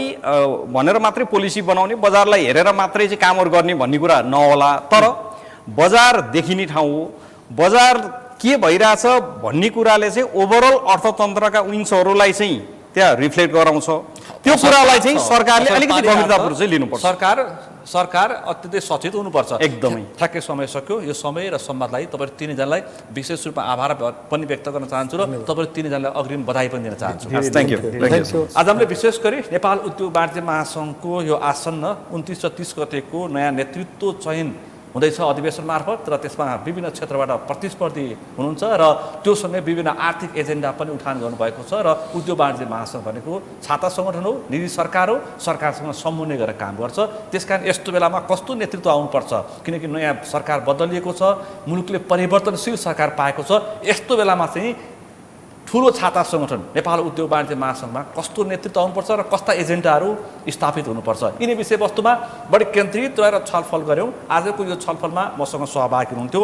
भनेर मात्रै पोलिसी बनाउने, बजारलाई हेरेर मात्रै चाहिँ कामहरू गर्ने भन्ने कुरा नहोला। तर बजार देखिने ठाउँ हो। बजार के भइरहेछ भन्ने कुराले चाहिँ ओभरअल अर्थतन्त्रका विङ्सहरूलाई चाहिँ त्यहाँ रिफ्लेक्ट गराउँछ। त्यो कुरालाई चाहिँ सरकारले अलिकति गम्भीरतापूर्वक चाहिँ लिनुपर्छ। सरकार अत्यन्तै सचेत हुनुपर्छ। एकदमै। ठ्याक्कै समय सक्यो। यो समय र संवादलाई तपाईँ तिनैजनालाई विशेष रूपमा आभार पनि व्यक्त गर्न चाहन्छु र तपाईँ तिनैजनालाई अग्रिम बधाई पनि दिन चाहन्छु। Thank you. आज हामीले विशेष गरी नेपाल उद्योग वाणिज्य महासङ्घको यो आसन्न 29 र 30 गतेको नयाँ नेतृत्व चयन हुँदैछ अधिवेशन मार्फत, र त्यसमा विभिन्न क्षेत्रबाट प्रतिस्पर्धी हुनुहुन्छ र त्योसँगै विभिन्न आर्थिक एजेन्डा पनि उठान गर्नुभएको छ। र उद्योग वाणिज्य महासङ्घ भनेको छाता सङ्गठन हो, निजी सरकार हो, सरकारसँग समन्वय गरेर काम गर्छ। त्यसकारण यस्तो बेलामा कस्तो नेतृत्व आउनुपर्छ, किनकि नयाँ सरकार बदलिएको छ, मुलुकले परिवर्तनशील सरकार पाएको छ। यस्तो बेलामा चाहिँ ठुलो छाता सङ्गठन नेपाल उद्योग वाणिज्य महासङ्घमा कस्तो नेतृत्व आउनुपर्छ र कस्ता एजेन्डाहरू स्थापित हुनुपर्छ, यिनै विषयवस्तुमा बढी केन्द्रित रहेर छलफल गऱ्यौँ। आजको यो छलफलमा मसँग सहभागी हुनुहुन्थ्यो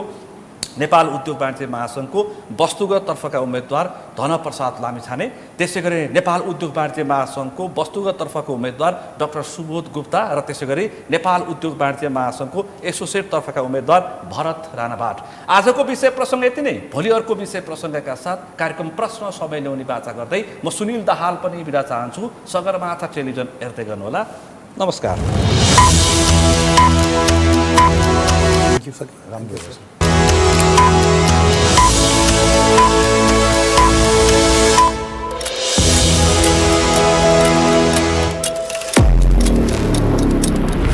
नेपाल उद्योग वाणिज्य महासङ्घको वस्तुगत तर्फका उम्मेदवार धनप्रसाद लामिछाने, त्यसै गरी नेपाल उद्योग वाणिज्य महासङ्घको वस्तुगत तर्फको उम्मेदवार डाक्टर सुबोध गुप्ता, र त्यसै गरी नेपाल उद्योग वाणिज्य महासङ्घको एसोसिएट तर्फका उम्मेदवार भरत राणाबाट। आजको विषय प्रसङ्ग यति नै। भोलि अर्को विषय प्रसङ्गका साथ कार्यक्रम प्रश्न समय ल्याउने बाचा गर्दै म सुनिल दाहाल पनि बिदा चाहन्छु। सगरमाथा टेलिभिजन हेर्दै गर्नुहोला। नमस्कार। राम्रो